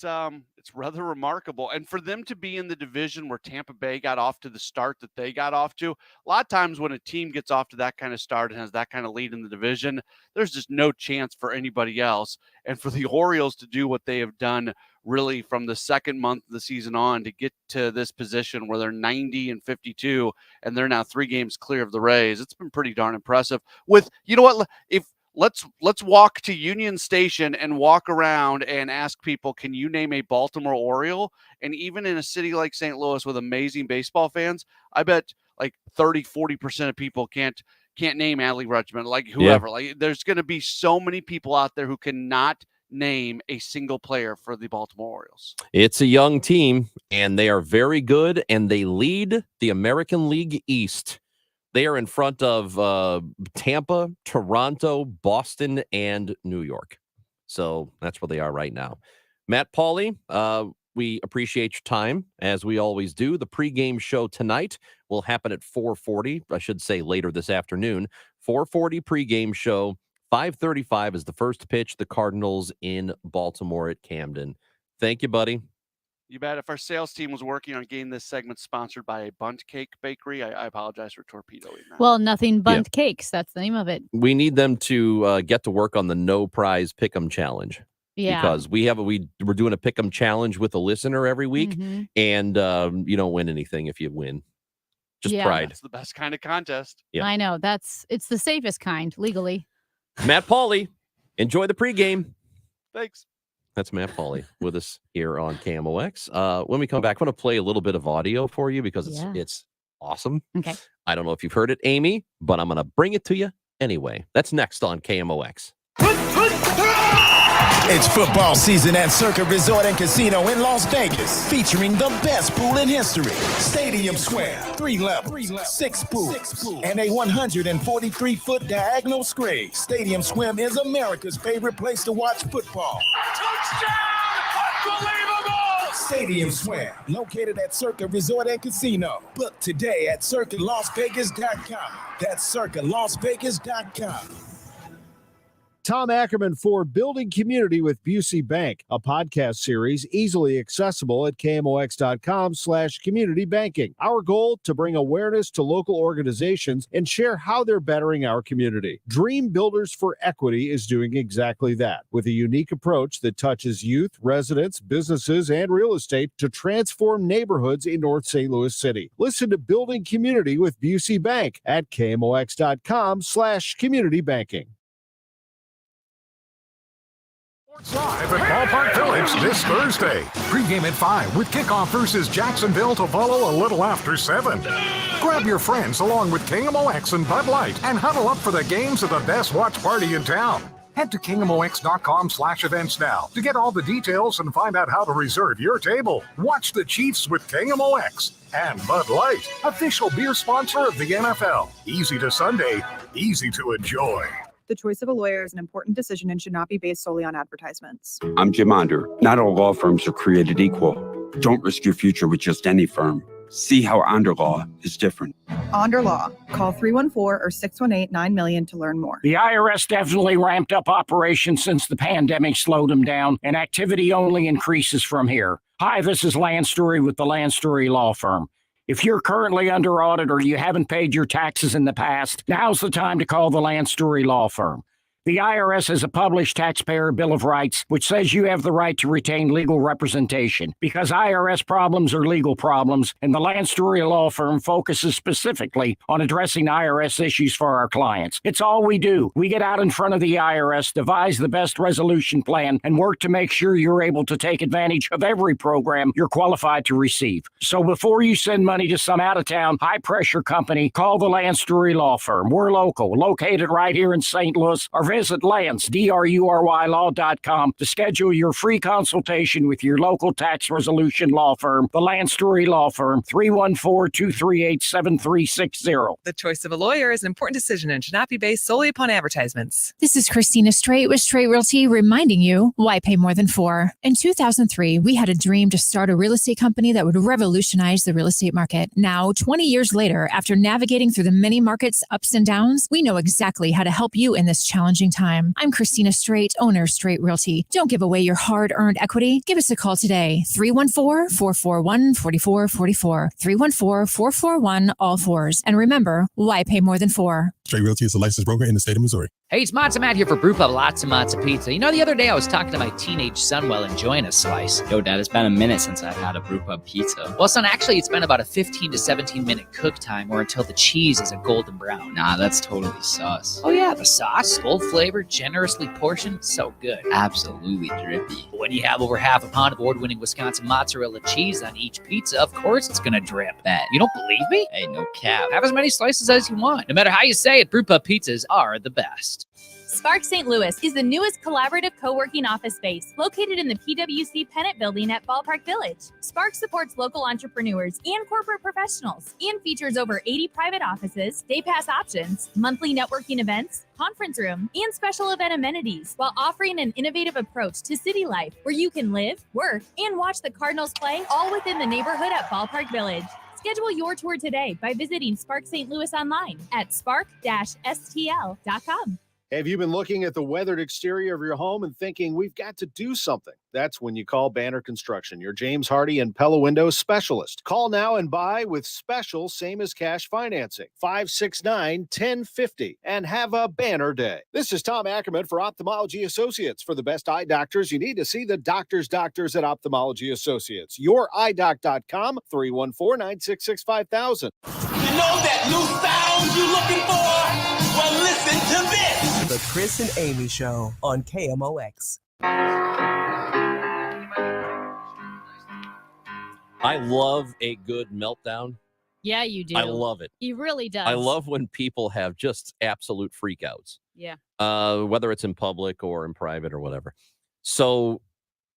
It's rather remarkable, and for them to be in the division where Tampa Bay got off to the start that they got off to. A lot of times when a team gets off to that kind of start and has that kind of lead in the division, there's just no chance for anybody else. And for the Orioles to do what they have done, really from the second month of the season on, to get to this position where they're 90-52 and they're now 3 games clear of the Rays, it's been pretty darn impressive. Let's walk to Union Station and walk around and ask people, can you name a Baltimore Oriole? And even in a city like St. Louis with amazing baseball fans, I bet like 30-40% of people can't name Adley Rutschman, like whoever. Yeah. Like, there's going to be so many people out there who cannot name a single player for the Baltimore Orioles. It's a young team, and they are very good, and they lead the American League East. They are in front of Tampa, Toronto, Boston, and New York. So that's where they are right now. Matt Pauley, we appreciate your time, as we always do. The pregame show tonight will happen at 4:40. I should say later this afternoon. 4:40 pregame show. 5:35 is the first pitch. The Cardinals in Baltimore at Camden. Thank you, buddy. You bet. If our sales team was working on getting this segment sponsored by a Bunt Cake Bakery, I apologize for torpedoing that. Well, nothing bunt cakes. That's the name of it. We need them to get to work on the no prize pick'em challenge. Yeah. Because we're doing a pick'em challenge with a listener every week, and you don't win anything if you win. Just pride. That's the best kind of contest. Yeah. I know. It's the safest kind legally. Matt Pauley, enjoy the pregame. Thanks. That's Matt Pauley with us here on KMOX. When we come back, I want to play a little bit of audio for you because it's awesome. Okay. I don't know if you've heard it, Amy, but I'm going to bring it to you anyway. That's next on KMOX. It's football season at Circa Resort and Casino in Las Vegas, featuring the best pool in history. Stadium Swim, 3 levels, 6 pools, and a 143-foot diagonal screen. Stadium Swim is America's favorite place to watch football. Touchdown! Unbelievable! Stadium Swim, located at Circa Resort and Casino. Book today at CircaLasVegas.com. That's CircaLasVegas.com. Tom Ackerman for Building Community with Busey Bank, a podcast series easily accessible at KMOX.com/community banking. Our goal to bring awareness to local organizations and share how they're bettering our community. Dream Builders for Equity is doing exactly that with a unique approach that touches youth, residents, businesses, and real estate to transform neighborhoods in North St. Louis City. Listen to Building Community with Busey Bank at KMOX.com/community banking. Live at Ballpark Village this Thursday. Pre-game at 5 with kickoff versus Jacksonville to follow a little after 7. Grab your friends along with KMOX and Bud Light and huddle up for the games of the best watch party in town. Head to KMOX.com/events now to get all the details and find out how to reserve your table. Watch the Chiefs with KMOX and Bud Light, official beer sponsor of the NFL. Easy to Sunday, easy to enjoy. The choice of a lawyer is an important decision and should not be based solely on advertisements. I'm Jim Onder. Not all law firms are created equal. Don't risk your future with just any firm. See how Onder Law is different. Onder Law. Call 314 or 618-9000 to learn more. The IRS definitely ramped up operations since the pandemic slowed them down, and activity only increases from here. Hi, this is Lance Story with the Lance Story Law Firm. If you're currently under audit or you haven't paid your taxes in the past, now's the time to call the Lance Story Law Firm. The IRS has a published taxpayer bill of rights, which says you have the right to retain legal representation because IRS problems are legal problems, and the Lance Story Law Firm focuses specifically on addressing IRS issues for our clients. It's all we do. We get out in front of the IRS, devise the best resolution plan, and work to make sure you're able to take advantage of every program you're qualified to receive. So before you send money to some out-of-town, high-pressure company, call the Lance Story Law Firm. We're local, located right here in St. Louis, or visit Lance, DRURYlaw.com to schedule your free consultation with your local tax resolution law firm, the Lance Story Law Firm, 314-238-7360. The choice of a lawyer is an important decision and should not be based solely upon advertisements. This is Christina Straight with Straight Realty reminding you, why pay more than 4? In 2003, we had a dream to start a real estate company that would revolutionize the real estate market. Now, 20 years later, after navigating through the many markets' ups and downs, we know exactly how to help you in this challenging time. I'm Christina Straight, owner of Straight Realty. Don't give away your hard-earned equity. Give us a call today, 314-441-4444, 314-441-all-4s. And remember, why pay more than 4? Straight Realty is a licensed broker in the state of Missouri. Hey, it's Matzo Matt here for Brewpub Lots and Matzo Pizza. You know, the other day I was talking to my teenage son while enjoying a slice. Yo, Dad, it's been a minute since I've had a Brewpub pizza. Well, son, actually, it's been about a 15 to 17 minute cook time or until the cheese is a golden brown. Nah, that's totally sus. Oh, yeah, the sauce, bold flavor, generously portioned, so good. Absolutely drippy. When you have over half a pound of award-winning Wisconsin mozzarella cheese on each pizza, of course it's going to drip. Bet. You don't believe me? Hey, no cap. Have as many slices as you want. No matter how you say it, Brewpub pizzas are the best. Spark St. Louis is the newest collaborative co-working office space located in the PwC Pennant Building at Ballpark Village. Spark supports local entrepreneurs and corporate professionals and features over 80 private offices, day pass options, monthly networking events, conference room, and special event amenities while offering an innovative approach to city life where you can live, work, and watch the Cardinals play all within the neighborhood at Ballpark Village. Schedule your tour today by visiting Spark St. Louis online at spark-stl.com. Have you been looking at the weathered exterior of your home and thinking we've got to do something? That's when you call Banner Construction, your James Hardy and Pella Windows specialist. Call now and buy with special same as cash financing, 569-1050, and have a banner day. This is Tom Ackerman for Ophthalmology Associates. For the best eye doctors, you need to see the doctors at Ophthalmology Associates. YourEyeDoc.com, 314-966-5000. You know that new sound you're looking for? Well, listen to this. The Chris and Amy Show on KMOX. I love a good meltdown. Yeah, you do. I love it. He really does. I love when people have just absolute freakouts. Yeah. Whether it's in public or in private or whatever. So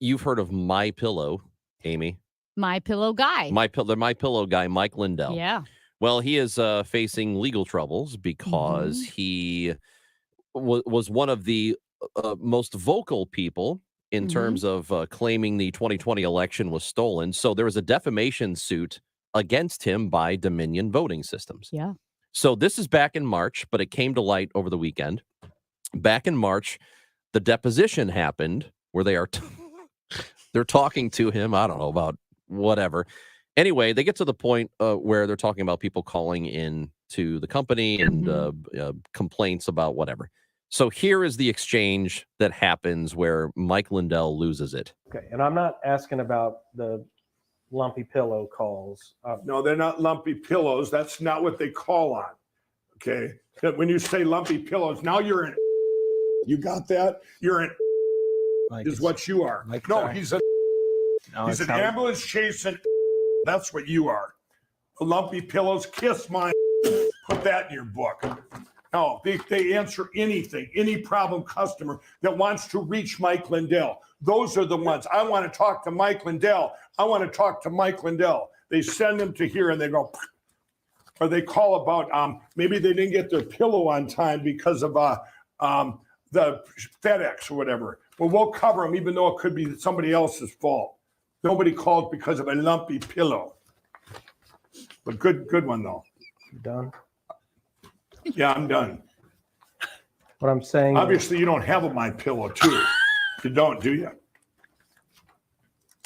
you've heard of My Pillow, Amy? My Pillow guy. My Pillow guy, Mike Lindell. Yeah. Well, he is facing legal troubles because he was one of the most vocal people in terms of claiming the 2020 election was stolen. So there was a defamation suit against him by Dominion Voting Systems. Yeah. So this is back in March, but it came to light over the weekend. Back in March, the deposition happened where they are they're talking to him. I don't know about whatever. Anyway, they get to the point where they're talking about people calling in to the company and complaints about whatever. So here is the exchange that happens where Mike Lindell loses it. Okay, and I'm not asking about the lumpy pillow calls. No, they're not lumpy pillows. That's not what they call on. Okay, when you say lumpy pillows, now you're in. You got that? You're in. Is what you are. No, he's an ambulance chasing. That's what you are. Lumpy pillows, kiss mine. Put that in your book. No, they answer anything, any problem customer that wants to reach Mike Lindell. Those are the ones. I want to talk to Mike Lindell. I want to talk to Mike Lindell. They send them to here and they go, or they call about maybe they didn't get their pillow on time because of the FedEx or whatever. Well, we'll cover them even though it could be somebody else's fault. Nobody called because of a lumpy pillow. But good one though. You done? Yeah, I'm done. What I'm saying. Obviously, you don't have a My Pillow too. You don't, do you?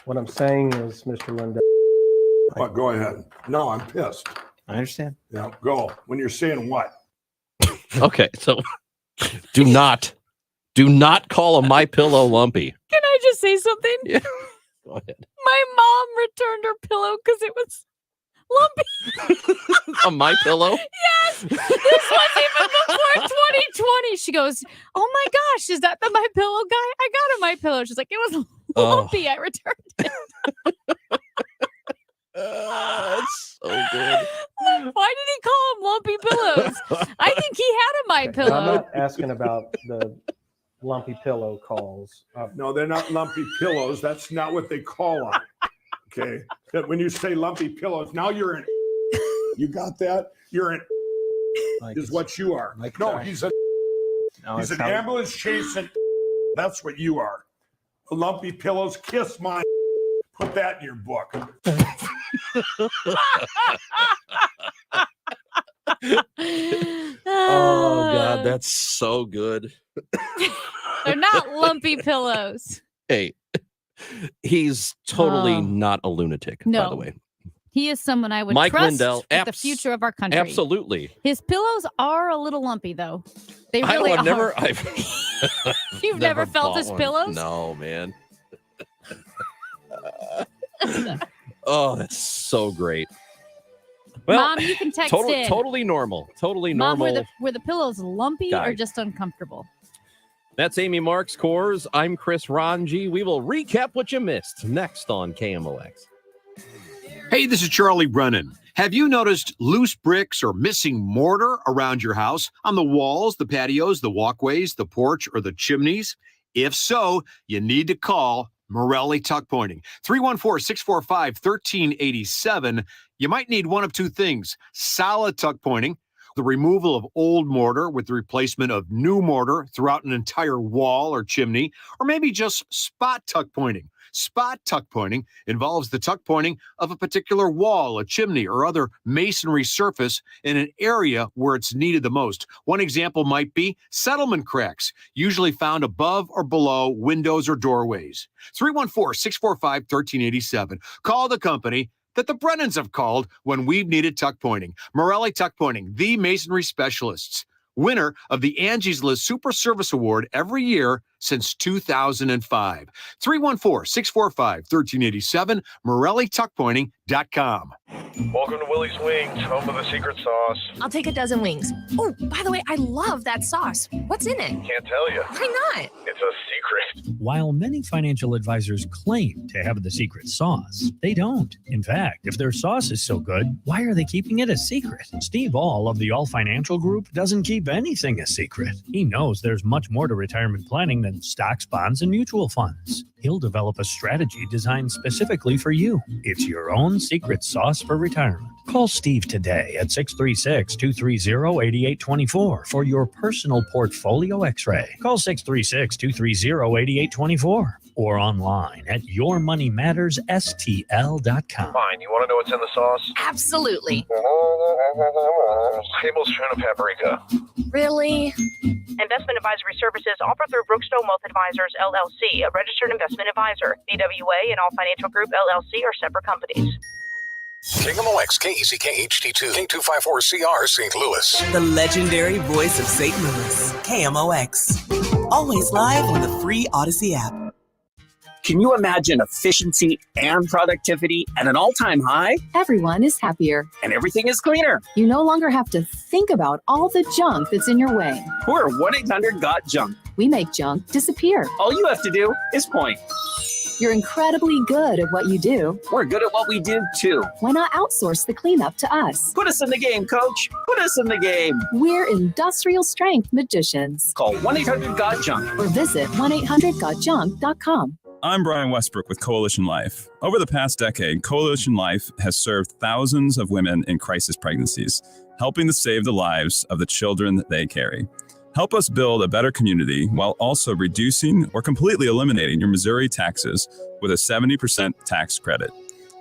What I'm saying is, Mr. Lindell. What? Go ahead. No, I'm pissed. I understand. Yeah, go. When you're saying what? Okay, so do not call a My Pillow lumpy. Can I just say something? Yeah. Go ahead. My mom returned her pillow because it was lumpy. A My Pillow? Yes. This was even before 2020. She goes, "Oh my gosh, is that the My Pillow guy? I got a My Pillow." She's like, "It was lumpy. I returned it." That's so good. Why did he call them lumpy pillows? I think he had a My Pillow. I'm not asking about the lumpy pillow calls. No, they're not lumpy pillows. That's not what they call on. Okay. When you say lumpy pillows, now you're in. You got that? You're in. Is what you are. No, he's an ambulance chasing. That's what you are. Lumpy pillows, kiss mine. Put that in your book. Oh God, that's so good. They're not lumpy pillows. Hey, he's totally not a lunatic, by No. the way. He is someone I would Mike trust Lindell, with the future of our country. Absolutely. His pillows are a little lumpy, though. They I really know, are. You've never felt bought his one. pillows? No, man. Oh, that's so great. Well, Mom, you can text in. Totally normal. Totally Mom, normal. were the pillows lumpy Guy. or just uncomfortable? That's Amy Marks Cores. I'm Chris Ranji. We will recap what you missed next on KMOX. Hey, this is Charlie Brennan. Have you noticed loose bricks or missing mortar around your house, on the walls, the patios, the walkways, the porch, or the chimneys? If so, you need to call Morelli Tuck Pointing. 314-645-1387. You might need one of two things: solid tuck pointing, the removal of old mortar with the replacement of new mortar throughout an entire wall or chimney, or maybe just spot tuck pointing. Spot tuck pointing involves the tuck pointing of a particular wall, a chimney, or other masonry surface in an area where it's needed the most. One example might be settlement cracks, usually found above or below windows or doorways. 314-645-1387. Call the company that the Brennans have called when we've needed tuck pointing. Morelli Tuck Pointing, the masonry specialists. Winner of the Angie's List Super Service Award every year since 2005. 314-645-1387, MorelliTuckPointing.com. Welcome to Willie's Wings, home of the secret sauce. I'll take a dozen wings. Oh, by the way, I love that sauce. What's in it? Can't tell you. Why not? It's a secret. While many financial advisors claim to have the secret sauce, they don't. In fact, if their sauce is so good, why are they keeping it a secret? Steve All of the All Financial Group doesn't keep anything a secret. He knows there's much more to retirement planning than in stocks, bonds, and mutual funds. He'll develop a strategy designed specifically for you. It's your own secret sauce for retirement. Call Steve today at 636-230-8824 for your personal portfolio x-ray. Call 636-230-8824 or online at yourmoneymattersstl.com. Fine, you want to know what's in the sauce? Absolutely. Tablespoon of paprika. Really? Investment advisory services offered through Brookstone Wealth Advisors, LLC, a registered investment advisor. BWA and All Financial Group, LLC are separate companies. KMOX, KECK HD2, K254CR, St. Louis. The legendary voice of St. Louis, KMOX. Always live on the free Odyssey app. Can you imagine efficiency and productivity at an all-time high? Everyone is happier. And everything is cleaner. You no longer have to think about all the junk that's in your way. We're 1-800-GOT-JUNK. We make junk disappear. All you have to do is point. You're incredibly good at what you do. We're good at what we do, too. Why not outsource the cleanup to us? Put us in the game, Coach. Put us in the game. We're industrial strength magicians. Call 1-800-GOT-JUNK. Or visit 1-800-GOT-JUNK.com. I'm Brian Westbrook with Coalition Life. Over the past decade, Coalition Life has served thousands of women in crisis pregnancies, helping to save the lives of the children that they carry. Help us build a better community while also reducing or completely eliminating your Missouri taxes with a 70% tax credit.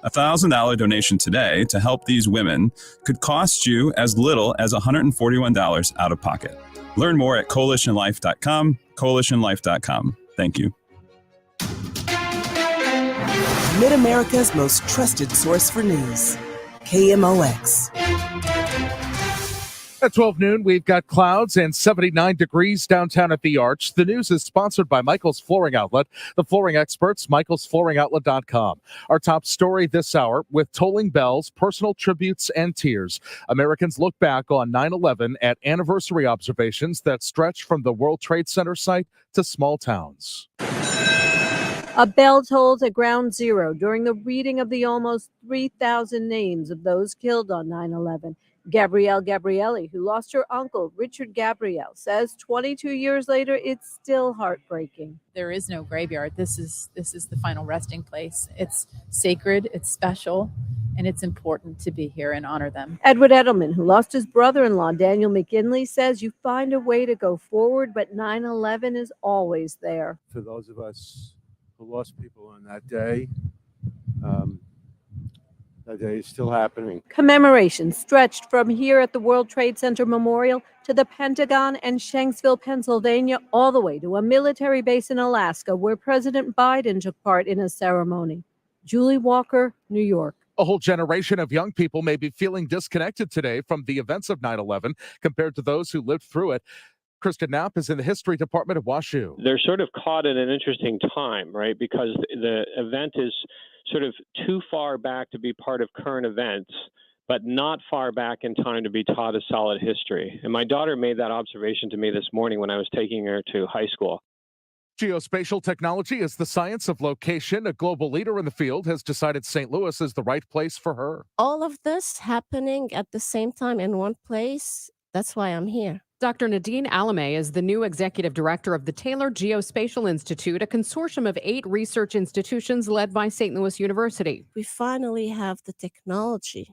A $1,000 donation today to help these women could cost you as little as $141 out of pocket. Learn more at coalitionlife.com, coalitionlife.com. Thank you. Mid-America's most trusted source for news, KMOX. At 12 noon, we've got clouds and 79 degrees downtown at the Arch. The news is sponsored by Michael's Flooring Outlet, the flooring experts, michaelsflooringoutlet.com. Our top story this hour, with tolling bells, personal tributes, and tears. Americans look back on 9/11 at anniversary observations that stretch from the World Trade Center site to small towns. A bell tolls at Ground Zero during the reading of the almost 3,000 names of those killed on 9/11. Gabrielle Gabrielli, who lost her uncle, Richard Gabrielle, says 22 years later, it's still heartbreaking. There is no graveyard. This is the final resting place. It's sacred, it's special, and it's important to be here and honor them. Edward Edelman, who lost his brother-in-law, Daniel McKinley, says you find a way to go forward, but 9/11 is always there. For those of us who lost people on that day, that day is still happening. Commemoration stretched from here at the World Trade Center Memorial to the Pentagon and Shanksville, Pennsylvania, all the way to a military base in Alaska where President Biden took part in a ceremony. Julie Walker, New York. A whole generation of young people may be feeling disconnected today from the events of 9/11 compared to those who lived through it. Kristen Knapp is in the history department of WashU. They're sort of caught at an interesting time, right? Because the event is sort of too far back to be part of current events, but not far back in time to be taught a solid history. And my daughter made that observation to me this morning when I was taking her to high school. Geospatial technology is the science of location. A global leader in the field has decided St. Louis is the right place for her. All of this happening at the same time in one place, that's why I'm here. Dr. Nadine Alamé is the new executive director of the Taylor Geospatial Institute, a consortium of 8 research institutions led by St. Louis University. We finally have the technology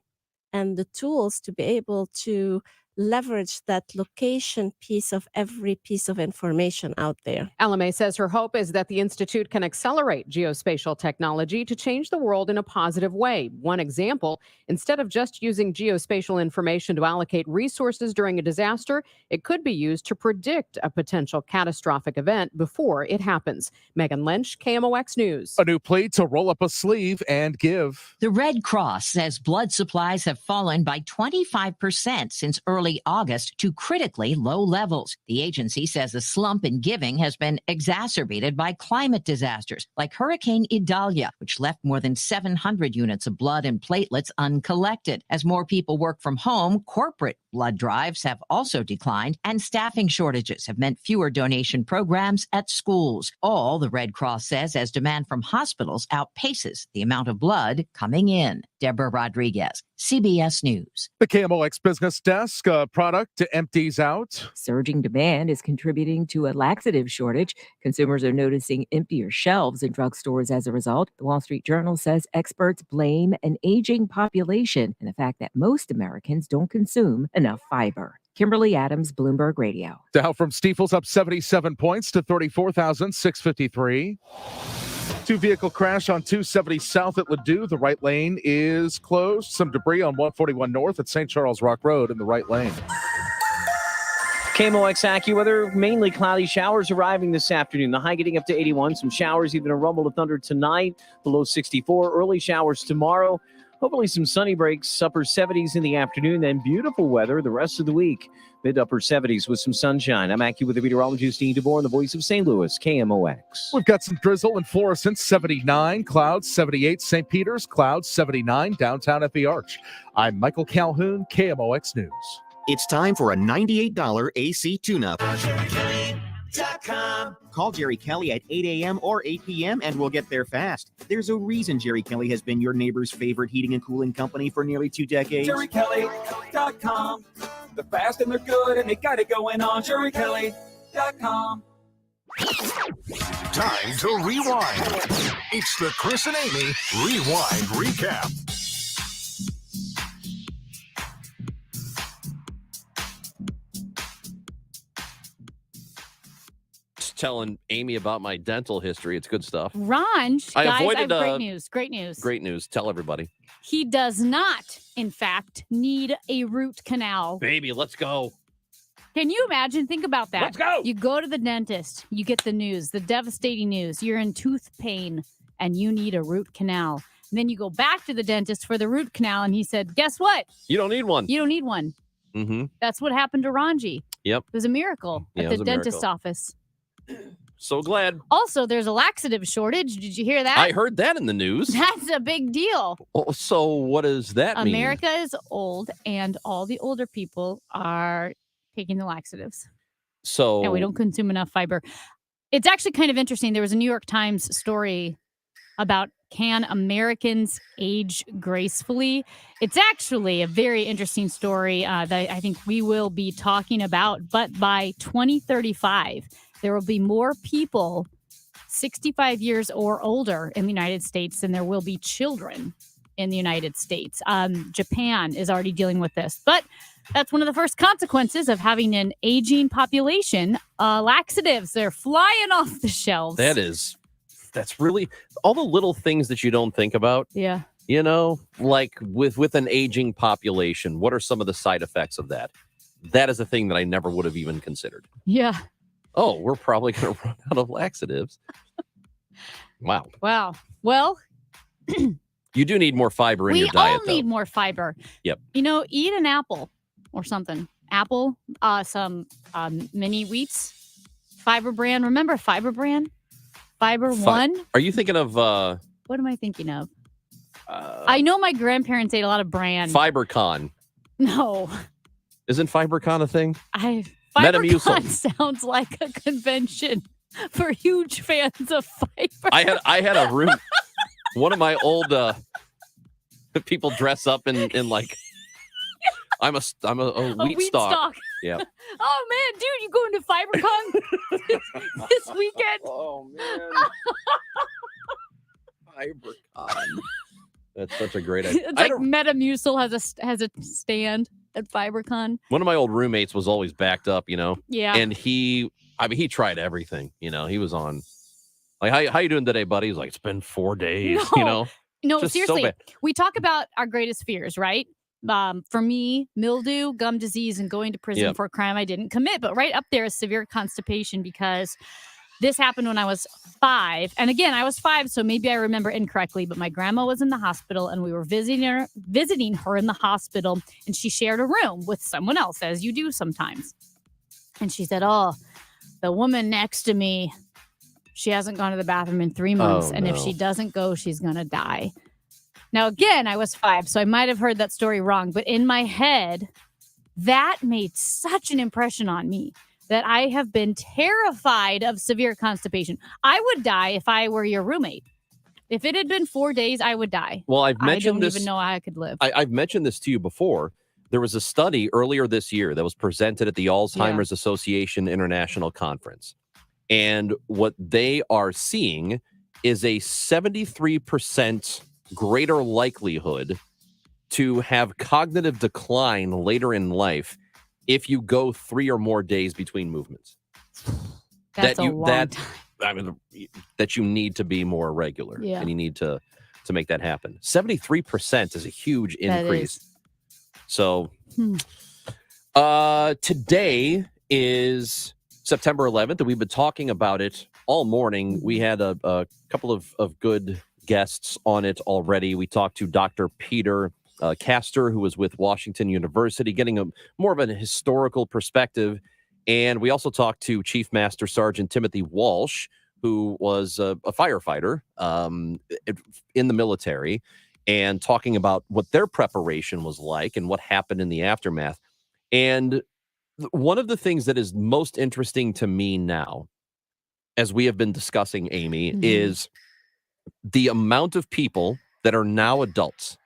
and the tools to be able to leverage that location piece of every piece of information out there. Alamé says her hope is that the Institute can accelerate geospatial technology to change the world in a positive way. One example, instead of just using geospatial information to allocate resources during a disaster, it could be used to predict a potential catastrophic event before it happens. Megan Lynch, KMOX News. A new plea to roll up a sleeve and give. The Red Cross says blood supplies have fallen by 25% since early August to critically low levels. The agency says a slump in giving has been exacerbated by climate disasters like Hurricane Idalia, which left more than 700 units of blood and platelets uncollected. As more people work from home, corporate blood drives have also declined, and staffing shortages have meant fewer donation programs at schools. All, the Red Cross says, as demand from hospitals outpaces the amount of blood coming in. Deborah Rodriguez, CBS News. The KMOX Business Desk, product empties out. Surging demand is contributing to a laxative shortage. Consumers are noticing emptier shelves in drugstores as a result. The Wall Street Journal says experts blame an aging population and the fact that most Americans don't consume enough fiber. Kimberly Adams, Bloomberg Radio. Dow from Steeples up 77 points to 34,653. Two-vehicle crash on 270 south at Ladue. The right lane is closed. Some debris on 141 north at St. Charles Rock Road in the right lane. KMOX AccuWeather, mainly cloudy showers arriving this afternoon. The high getting up to 81. Some showers, even a rumble of thunder tonight. Below 64. Early showers tomorrow. Hopefully some sunny breaks, upper 70s in the afternoon, then beautiful weather the rest of the week. Mid-upper 70s with some sunshine. I'm AccuWeather meteorologist Dean DeBoer, the voice of St. Louis, KMOX. We've got some drizzle in Florissant, 79. Clouds, 78. St. Peter's, clouds, 79. Downtown at the Arch. I'm Michael Calhoun, KMOX News. It's time for a $98 AC tune-up. Call Jerry Kelly at 8 a.m. or 8 p.m. and we'll get there fast. There's a reason Jerry Kelly has been your neighbor's favorite heating and cooling company for nearly 2 decades. JerryKelly.com. They're fast and they're good and they got it going on. JerryKelly.com. Time to rewind. It's the Chris and Amy Rewind Recap. Telling Amy about my dental history. It's good stuff. Ranj, I guys, avoided, I have great news. Great news. Great news. Tell everybody. He does not, in fact, need a root canal. Baby, let's go. Can you imagine? Think about that. Let's go. You go to the dentist, you get the news, the devastating news. You're in tooth pain and you need a root canal. And then you go back to the dentist for the root canal and he said, guess what? You don't need one. You don't need one. Mm-hmm. That's what happened to Ranji. Yep. It was a miracle Yeah, at it the was a dentist's miracle. office. So glad. Also, there's a laxative shortage. Did you hear that? I heard that in the news. That's a big deal. Oh, so what does that mean? America is old, and all the older people are taking the laxatives. So And we don't consume enough fiber. It's actually kind of interesting. There was a New York Times story about can Americans age gracefully? It's actually a very interesting story that I think we will be talking about. But by 2035, there will be more people 65 years or older in the United States than there will be children in the United States. Japan is already dealing with this. But that's one of the first consequences of having an aging population. Laxatives, they're flying off the shelves. That's really all the little things that you don't think about. Yeah. You know, like with an aging population, what are some of the side effects of that? That is a thing that I never would have even considered. Yeah. Oh, we're probably going to run out of laxatives. Wow. Wow. Well, You do need more fiber in we your diet, all need more fiber. Yep. You know, eat an apple or something. Apple, some mini wheats, Fiber Brand. Remember Fiber Brand? Fiber One? Are you thinking of What am I thinking of? I know my grandparents ate a lot of Brand. FiberCon? No. Isn't FiberCon a thing? FiberCon Metamucil. sounds like a convention for huge fans of fiber. I had a room. One of my old people dress up in like I'm a wheat stalk. Yeah. Oh man, dude, you going to FiberCon this weekend? Oh man. FiberCon. That's such a great idea. It's like Metamucil has a stand at FiberCon. One of my old roommates was always backed up, you know. Yeah. And he tried everything, you know. He was on like, how you doing today, buddy? He's like, it's been 4 days, you know. No, Just so seriously. bad. We talk about our greatest fears, right? For me, mildew, gum disease, and going to prison Yep. for a crime I didn't commit. But right up there is severe constipation because this happened when I was 5. And again, I was 5, so maybe I remember incorrectly, but my grandma was in the hospital and we were visiting her in the hospital, and she shared a room with someone else, as you do sometimes. And she said, oh, the woman next to me, she hasn't gone to the bathroom in 3 months. Oh, and if no. she doesn't go, she's going to die. Now, again, I was 5, so I might have heard that story wrong. But in my head, that made such an impression on me that I have been terrified of severe constipation. I would die if I were your roommate. If it had been 4 days, I would die. Well, I've mentioned I don't this. even know how I could live. I've mentioned this to you before. There was a study earlier this year that was presented at the Alzheimer's Association International Conference. And what they are seeing is a 73% greater likelihood to have cognitive decline later in life if you go 3 or more days between movements. That's a long time. I mean, that you need to be more regular, Yeah. and you need to make that happen. 73% is a huge That increase. is. So, today is September 11th, and we've been talking about it all morning. We had a couple of good guests on it already. We talked to Dr. Peter Castor, who was with Washington University, getting a more of an historical perspective. And we also talked to Chief Master Sergeant Timothy Walsh, who was a firefighter in the military, and talking about what their preparation was like and what happened in the aftermath. And one of the things that is most interesting to me now, as we have been discussing, Amy, is the amount of people that are now adults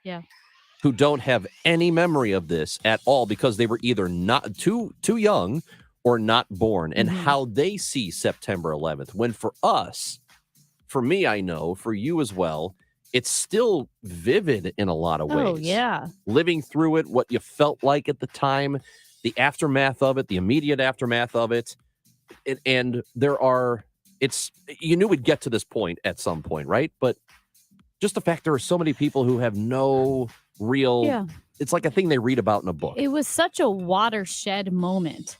who don't have any memory of this at all because they were either not too young or not born, and how they see September 11th. When for us, for me, I know, for you as well, it's still vivid in a lot of ways. Oh, yeah. Living through it, what you felt like at the time, the aftermath of it, the immediate aftermath of it. And you knew we'd get to this point at some point, right? But just the fact there are so many people who have no real, it's like a thing they read about in a book. It was such a watershed moment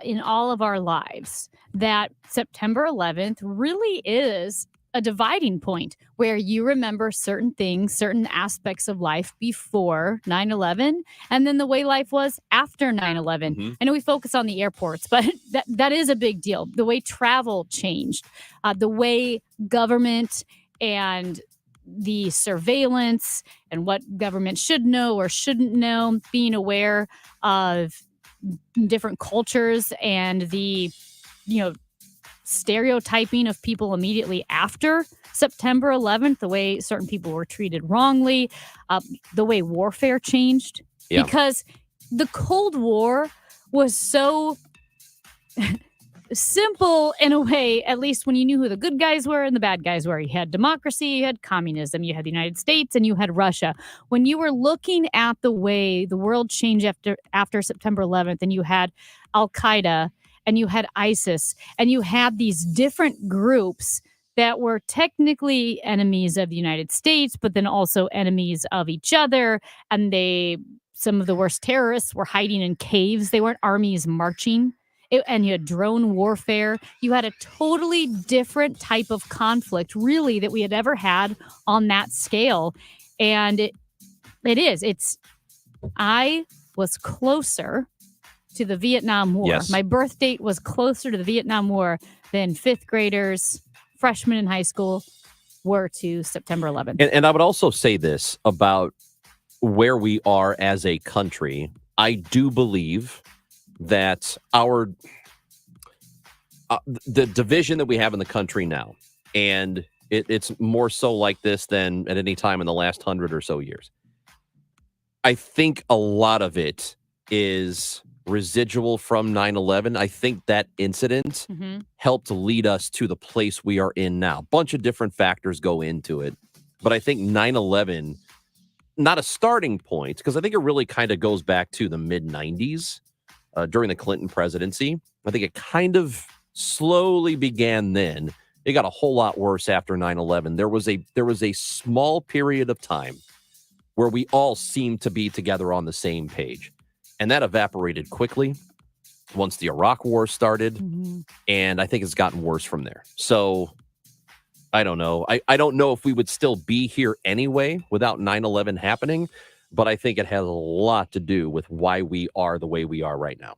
in all of our lives that September 11th really is a dividing point where you remember certain things, certain aspects of life before 9/11, and then the way life was after 9/11. I know we focus on the airports, but that is a big deal. The way travel changed, the way government and the surveillance and what government should know or shouldn't know, being aware of different cultures and the, stereotyping of people immediately after September 11th, the way certain people were treated wrongly, the way warfare changed. Yeah. Because the Cold War was so simple in a way, at least when you knew who the good guys were and the bad guys were. You had democracy, you had communism, you had the United States, and you had Russia. When you were looking at the way the world changed after September 11th, and you had Al-Qaeda, and you had ISIS, and you had these different groups that were technically enemies of the United States, but then also enemies of each other. And some of the worst terrorists were hiding in caves. They weren't armies marching. And you had drone warfare. You had a totally different type of conflict, really, that we had ever had on that scale. And I was closer to the Vietnam War. Yes. My birth date was closer to the Vietnam War than fifth graders, freshmen in high school were to September 11th. And I would also say this about where we are as a country. I do believe that the division that we have in the country now, and it's more so like this than at any time in the last 100 or so years. I think a lot of it is residual from 9/11. I think that incident helped lead us to the place we are in now. A bunch of different factors go into it, but I think 9/11, not a starting point, because I think it really kind of goes back to the mid-90s during the Clinton presidency. I think it kind of slowly began then. It got a whole lot worse after 9/11. There was a small period of time where we all seemed to be together on the same page. And that evaporated quickly once the Iraq War started. And I think it's gotten worse from there. So I don't know. I don't know if we would still be here anyway without 9/11 happening, but I think it has a lot to do with why we are the way we are right now.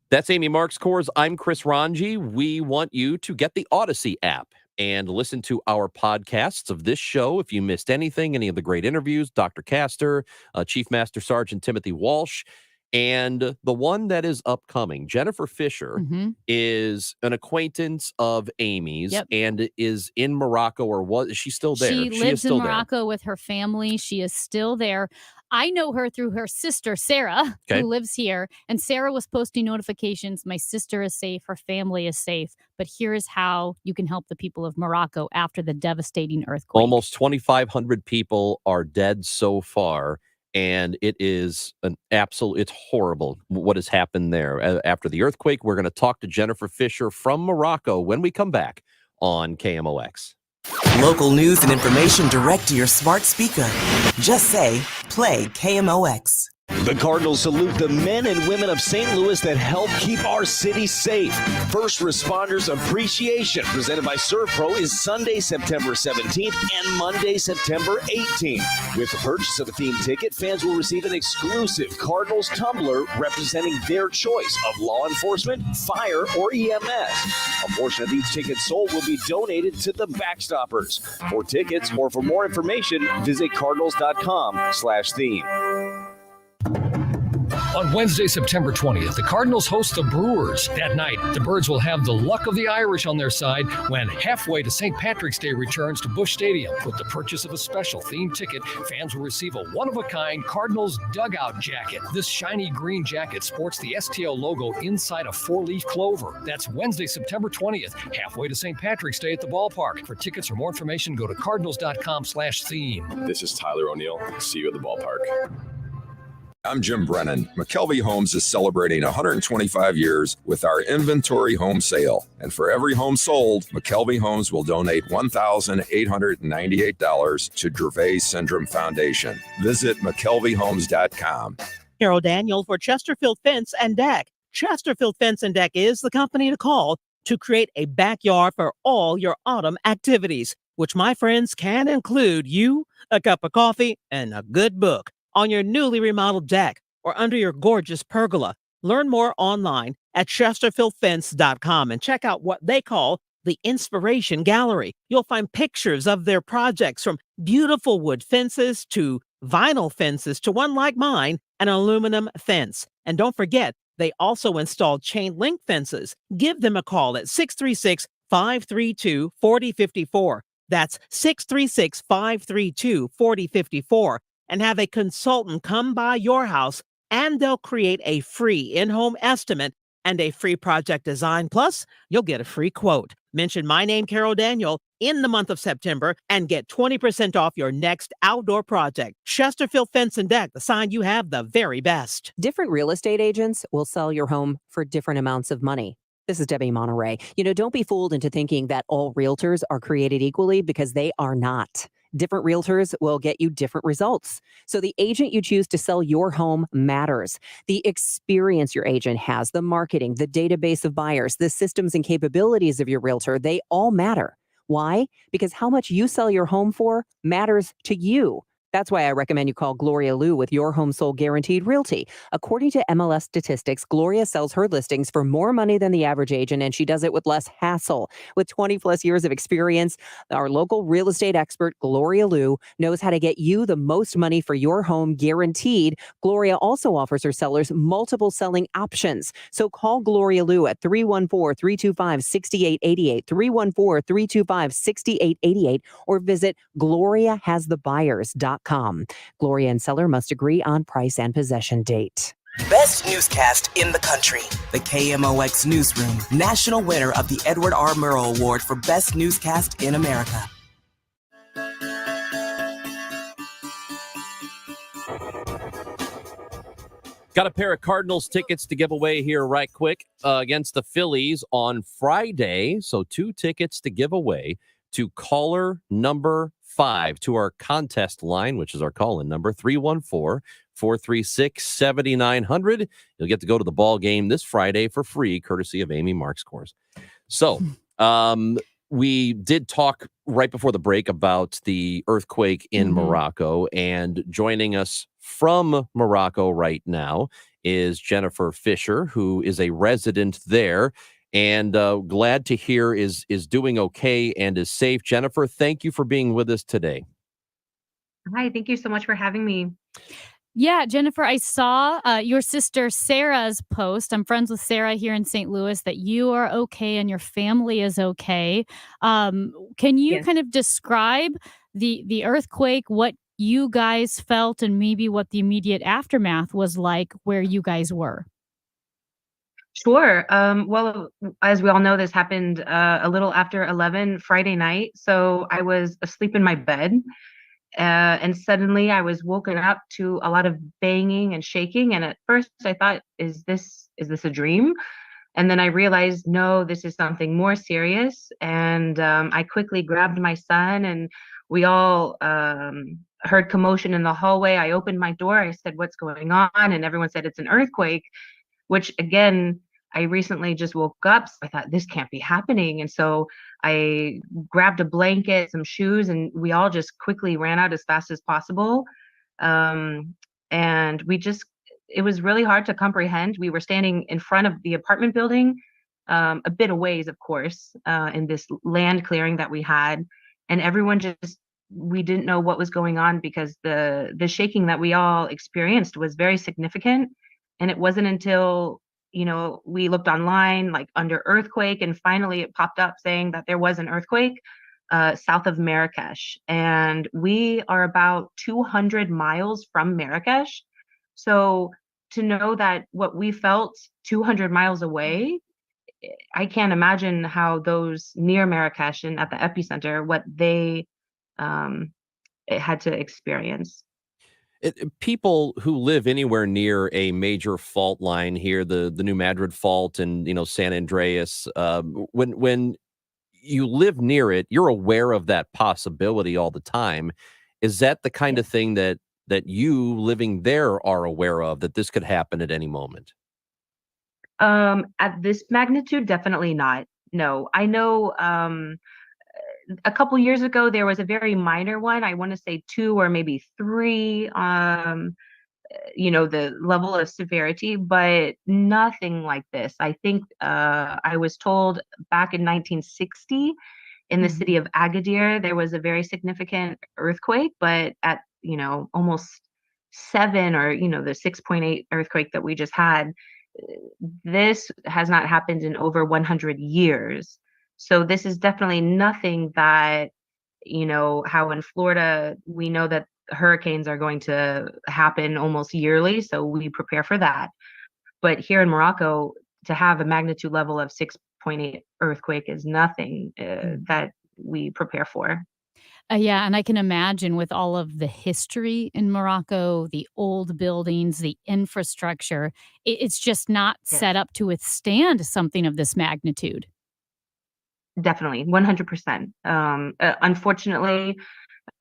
That's Amy Marks Kors. I'm Chris Ranji. We want you to get the Odyssey app and listen to our podcasts of this show. If you missed anything, any of the great interviews, Dr. Castor, Chief Master Sergeant Timothy Walsh, And the one that is upcoming, Jennifer Fisher, is an acquaintance of Amy's and is in Morocco, or is she still there? She is lives still in Morocco with her family. She is still there. I know her through her sister, Sarah, Okay. who lives here. And Sarah was posting notifications. My sister is safe. Her family is safe. But here is how you can help the people of Morocco after the devastating earthquake. Almost 2,500 people are dead so far. And it is it's horrible what has happened there. After the earthquake, we're going to talk to Jennifer Fisher from Morocco when we come back on KMOX. Local news and information direct to your smart speaker. Just say, play KMOX. The Cardinals salute the men and women of St. Louis that help keep our city safe. First Responders Appreciation, presented by ServPro, is Sunday, September 17th and Monday, September 18th. With the purchase of a theme ticket, fans will receive an exclusive Cardinals tumbler representing their choice of law enforcement, fire, or EMS. A portion of each ticket sold will be donated to the Backstoppers. For tickets or for more information, visit cardinals.com/theme. On Wednesday, September 20th, the Cardinals host the Brewers. That night, the Birds will have the luck of the Irish on their side when Halfway to St. Patrick's Day returns to Busch Stadium. With the purchase of a special themed ticket, fans will receive a one-of-a-kind Cardinals dugout jacket. This shiny green jacket sports the STO logo inside a four-leaf clover. That's Wednesday, September 20th, halfway to St. Patrick's Day at the ballpark. For tickets or more information, go to cardinals.com/theme. This is Tyler O'Neill. See you at the ballpark. I'm Jim Brennan. McKelvey Homes is celebrating 125 years with our inventory home sale. And for every home sold, McKelvey Homes will donate $1,898 to Dravet Syndrome Foundation. Visit McKelveyhomes.com. Carol Daniel for Chesterfield Fence and Deck. Chesterfield Fence and Deck is the company to call to create a backyard for all your autumn activities, which, my friends, can include you, a cup of coffee, and a good book on your newly remodeled deck or under your gorgeous pergola. Learn more online at chesterfieldfence.com and check out what they call the Inspiration Gallery. You'll find pictures of their projects, from beautiful wood fences to vinyl fences to one like mine, an aluminum fence. And don't forget, they also install chain link fences. Give them a call at 636-532-4054. That's 636-532-4054. And have a consultant come by your house, and they'll create a free in-home estimate and a free project design. Plus, you'll get a free quote. Mention my name, Carol Daniel, in the month of September and get 20% off your next outdoor project. Chesterfield Fence and Deck, the sign you have the very best. Different real estate agents will sell your home for different amounts of money. This is Debbie Monterey. Don't be fooled into thinking that all realtors are created equally, because they are not. Different realtors will get you different results. So the agent you choose to sell your home matters. The experience your agent has, the marketing, the database of buyers, the systems and capabilities of your realtor, they all matter. Why? Because how much you sell your home for matters to you. That's why I recommend you call Gloria Liu with Your Home Sold Guaranteed Realty. According to MLS statistics, Gloria sells her listings for more money than the average agent, and she does it with less hassle. With 20 plus years of experience, our local real estate expert, Gloria Liu, knows how to get you the most money for your home guaranteed. Gloria also offers her sellers multiple selling options. So call Gloria Liu at 314-325-6888, 314-325-6888, or visit GloriaHasTheBuyers.com. Gloria and seller must agree on price and possession date. Best newscast in the country. The KMOX Newsroom, national winner of the Edward R. Murrow Award for Best Newscast in America. Got a pair of Cardinals tickets to give away here right quick against the Phillies on Friday. So 2 tickets to give away to caller number 5 to our contest line, which is our call-in number, 314-436-7900. You'll get to go to the ball game this Friday for free, courtesy of Amy Marks Course. So we did talk right before the break about the earthquake in Morocco, and joining us from Morocco right now is Jennifer Fisher, who is a resident there. And glad to hear is doing okay and is safe. Jennifer, thank you for being with us today. Hi, thank you so much for having me. Yeah, Jennifer, I saw your sister Sarah's post. I'm friends with Sarah here in St. Louis, that you are okay and your family is okay. Can you Yes. kind of describe the earthquake, what you guys felt, and maybe what the immediate aftermath was like where you guys were? Sure. Well, as we all know, this happened a little after 11 Friday night. So I was asleep in my bed, and suddenly I was woken up to a lot of banging and shaking. And at first I thought, is this a dream? And then I realized, no, this is something more serious. And I quickly grabbed my son, and we all heard commotion in the hallway. I opened my door. I said, "What's going on?" And everyone said, "It's an earthquake," which again, I recently just woke up. So I thought, this can't be happening. And so I grabbed a blanket, some shoes, and we all just quickly ran out as fast as possible. And it was really hard to comprehend. We were standing in front of the apartment building, a bit a ways, of course, in this land clearing that we had. And everyone just, we didn't know what was going on because the shaking that we all experienced was very significant. And it wasn't until, we looked online, like under earthquake, and finally it popped up saying that there was an earthquake south of Marrakesh. And we are about 200 miles from Marrakesh. So to know that what we felt 200 miles away, I can't imagine how those near Marrakesh and at the epicenter, what they had to experience. People who live anywhere near a major fault line here, the New Madrid Fault and San Andreas, when you live near it, you're aware of that possibility all the time. Is that the kind of thing that you living there are aware of, that this could happen at any moment? At this magnitude, definitely not. No, I know a couple years ago there was a very minor one. I want to say 2 or maybe 3. The level of severity, but nothing like this. I think I was told back in 1960 in the city of Agadir, there was a very significant earthquake, but at, almost 7, or, the 6.8 earthquake that we just had, this has not happened in over 100 years. So this is definitely nothing that, how in Florida, we know that hurricanes are going to happen almost yearly. So we prepare for that. But here in Morocco, to have a magnitude level of 6.8 earthquake is nothing that we prepare for. Yeah, and I can imagine with all of the history in Morocco, the old buildings, the infrastructure, it's just not set up to withstand something of this magnitude. Definitely, 100%. Unfortunately,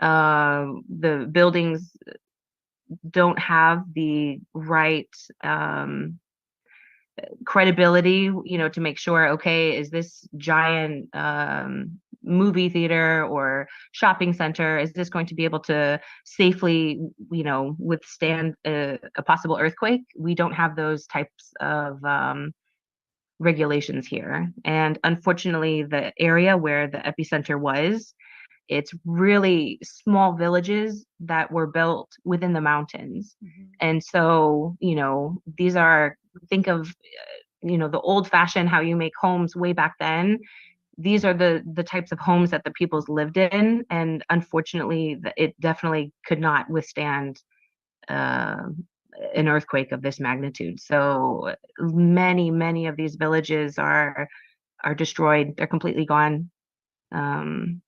the buildings don't have the right credibility, to make sure, okay, is this giant movie theater or shopping center, is this going to be able to safely, withstand a possible earthquake? We don't have those types of regulations here. And unfortunately, the area where the epicenter was, it's really small villages that were built within the mountains. And so, these are, think of, the old fashioned, how you make homes way back then. These are the types of homes that the peoples lived in. And unfortunately, it definitely could not withstand an earthquake of this magnitude. So many of these villages are destroyed. They're completely gone. And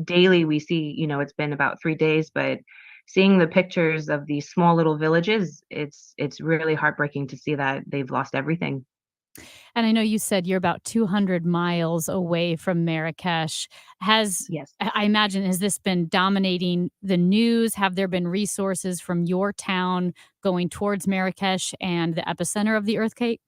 daily we see, it's been about 3 days, but seeing the pictures of these small little villages, it's really heartbreaking to see that they've lost everything. And I know you said you're about 200 miles away from Marrakesh. Yes. I imagine, has this been dominating the news? Have there been resources from your town going towards Marrakesh and the epicenter of the earthquake?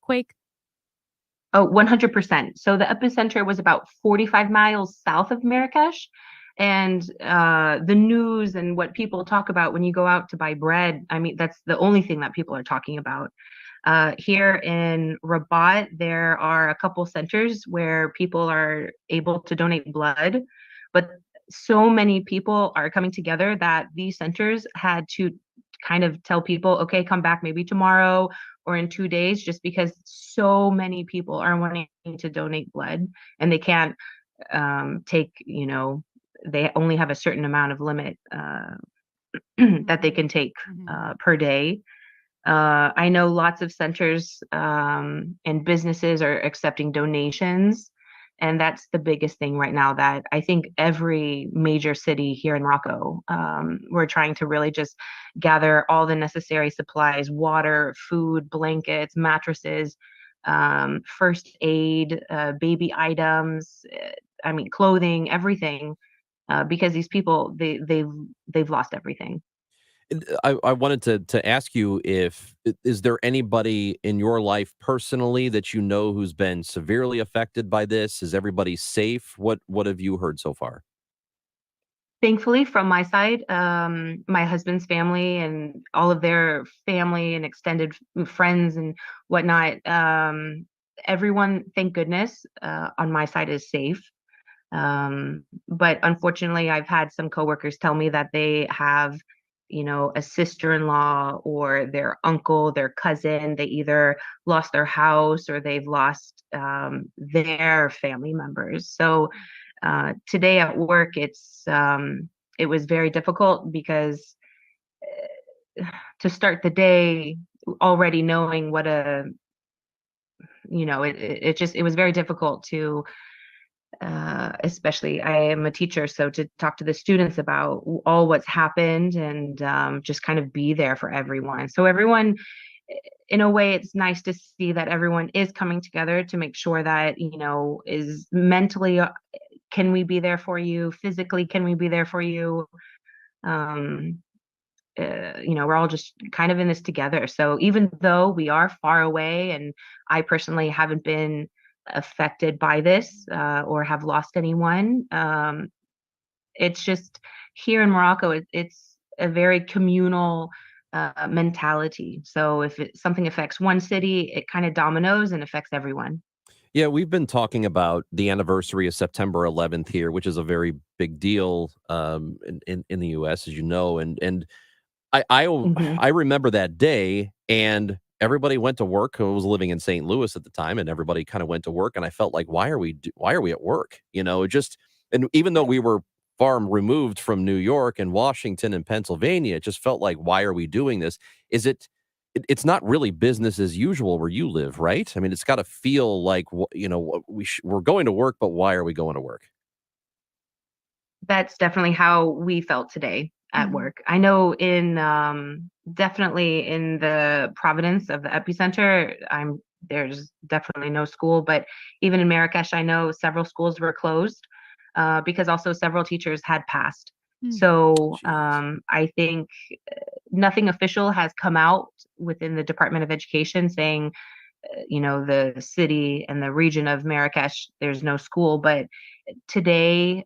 Oh, 100%. So the epicenter was about 45 miles south of Marrakesh. And the news and what people talk about when you go out to buy bread, I mean, that's the only thing that people are talking about. Here in Rabat, there are a couple centers where people are able to donate blood, but so many people are coming together that these centers had to kind of tell people, okay, come back maybe tomorrow or in 2 days, just because so many people are wanting to donate blood and they can't take, they only have a certain amount of limit that they can take per day. I know lots of centers and businesses are accepting donations. And that's the biggest thing right now that I think every major city here in Morocco, we're trying to really just gather all the necessary supplies, water, food, blankets, mattresses, first aid, baby items, clothing, everything, because these people, they've lost everything. I wanted to ask you if is there anybody in your life personally that you know who's been severely affected by this? Is everybody safe? What have you heard so far? Thankfully, from my side, my husband's family and all of their family and extended friends and whatnot, everyone, thank goodness, on my side is safe. But unfortunately, I've had some coworkers tell me that they have, a sister-in-law or their uncle, their cousin, they either lost their house or they've lost their family members. So today at work, it was very difficult because to start the day already knowing what it was very difficult to especially I am a teacher, so to talk to the students about all what's happened and just kind of be there for everyone. So everyone, in a way, it's nice to see that everyone is coming together to make sure that, is mentally, can we be there for you? Physically, can we be there for you? We're all just kind of in this together. So even though we are far away and I personally haven't been affected by this or have lost anyone, it's just here in Morocco, it's a very communal mentality. So if something affects one city, it kind of dominoes and affects everyone. Yeah, we've been talking about the anniversary of September 11th here, which is a very big deal in the U.S., as you know, and I remember that day, and everybody went to work. I was living in St. Louis at the time, and everybody kind of went to work, and I felt like, why are we at work? And even though we were far removed from New York and Washington and Pennsylvania, it just felt like, why are we doing this? It's not really business as usual where you live, right? I mean, it's got to feel like, we're going to work, but why are we going to work? That's definitely how we felt today at work. I know definitely in the Providence of the epicenter, there's definitely no school, but even in Marrakesh, I know several schools were closed because also several teachers had passed. So I think nothing official has come out within the Department of Education saying, the city and the region of Marrakesh, there's no school. But today,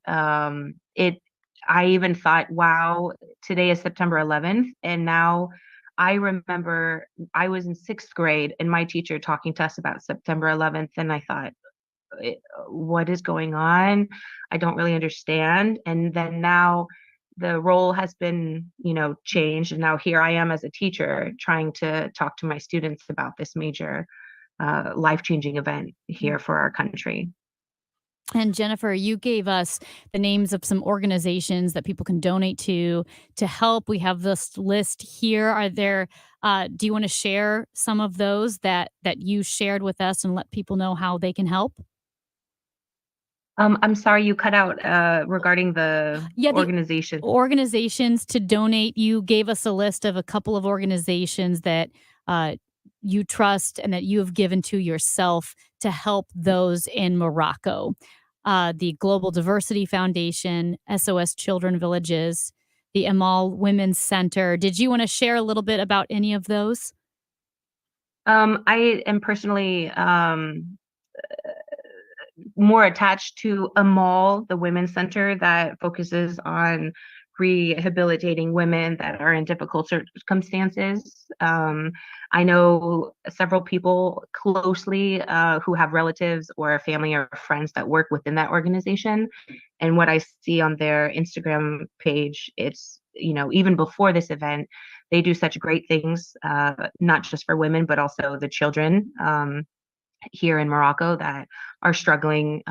I even thought, wow, today is September 11th. And now I remember I was in 6th grade and my teacher talking to us about September 11th. And I thought, what is going on? I don't really understand. And then now the role has been, changed. And now here I am as a teacher trying to talk to my students about this major life-changing event here for our country. And Jennifer, you gave us the names of some organizations that people can donate to help. We have this list here. Are there? Do you want to share some of those that you shared with us and let people know how they can help? I'm sorry, you cut out regarding the organization. Organizations to donate. You gave us a list of a couple of organizations that you trust and that you have given to yourself to help those in Morocco. The Global Diversity Foundation, SOS Children Villages, the Amal Women's Center. Did you want to share a little bit about any of those? I am personally more attached to Amal, the Women's Center that focuses on rehabilitating women that are in difficult circumstances. I know several people closely who have relatives or family or friends that work within that organization. And what I see on their Instagram page, it's, even before this event, they do such great things, not just for women, but also the children here in Morocco that are struggling,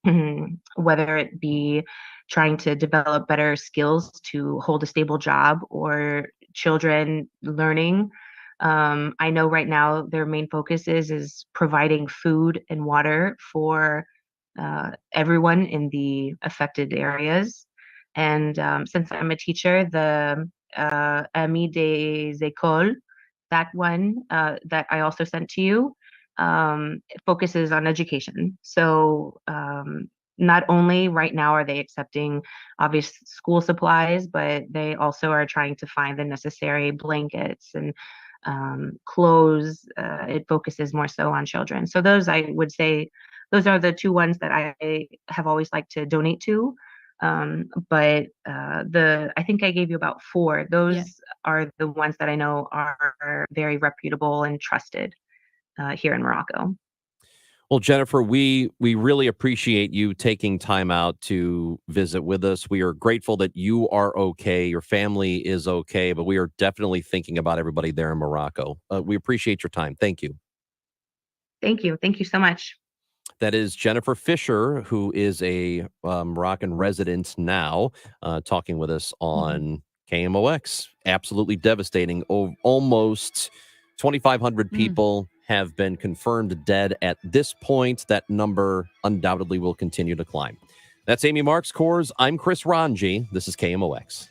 whether it be trying to develop better skills to hold a stable job or children learning. I know right now their main focus is providing food and water for everyone in the affected areas. And since I'm a teacher, the Ami des Écoles, that one that I also sent to you, it focuses on education. So not only right now are they accepting obvious school supplies, but they also are trying to find the necessary blankets and clothes. It focuses more so on children. So those, I would say, those are the two ones that I have always liked to donate to. But I think I gave you about 4. Those are the ones that I know are very reputable and trusted here in Morocco. Well, Jennifer, we really appreciate you taking time out to visit with us. We are grateful that you are okay, your family is okay, but we are definitely thinking about everybody there in Morocco. We appreciate your time. Thank you. Thank you. Thank you so much. That is Jennifer Fisher, who is a Moroccan resident now, talking with us on KMOX. Absolutely devastating. Almost 2,500 people have been confirmed dead at this point. That number undoubtedly will continue to climb. That's Amy Marks Coors. I'm Chris Ranji. This is KMOX.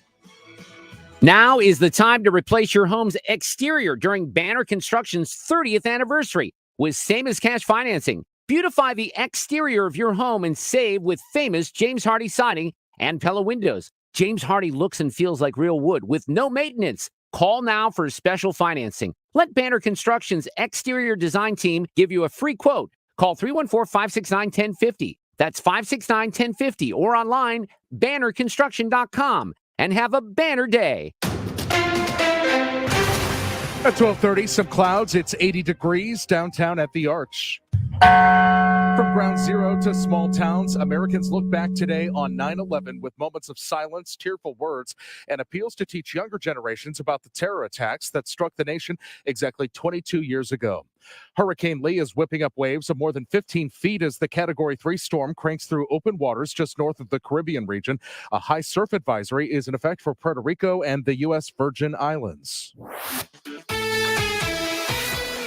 Now is the time to replace your home's exterior during Banner Construction's 30th anniversary with Same as Cash financing. Beautify the exterior of your home and save with famous James Hardie siding and Pella windows. James Hardie looks and feels like real wood with no maintenance. Call now for special financing. Let Banner Construction's exterior design team give you a free quote. Call 314-569-1050. That's 569-1050 or online, bannerconstruction.com. And have a banner day. At 12:30, some clouds. It's 80 degrees downtown at the Arch. From ground zero to small towns, Americans look back today on 9/11 with moments of silence, tearful words, and appeals to teach younger generations about the terror attacks that struck the nation exactly 22 years ago. Hurricane Lee is whipping up waves of more than 15 feet as the Category 3 storm cranks through open waters just north of the Caribbean region. A high surf advisory is in effect for Puerto Rico and the U.S. Virgin Islands.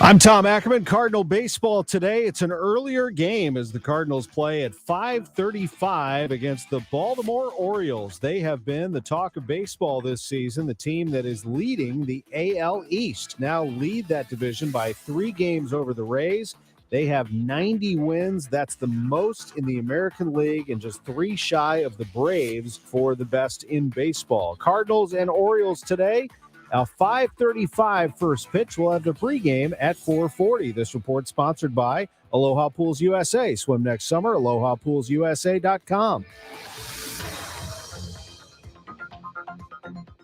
I'm Tom Ackerman. Cardinal baseball today. It's an earlier game as the Cardinals play at 5:35 against the Baltimore Orioles. They have been the talk of baseball this season, the team that is leading the AL East. Now lead that division by 3 games over the Rays. They have 90 wins. That's the most in the American League and just 3 shy of the Braves for the best in baseball. Cardinals and Orioles today. Now, 5:35 first pitch. We'll have the pregame at 4:40. This report sponsored by Aloha Pools USA. Swim next summer, alohapoolsusa.com.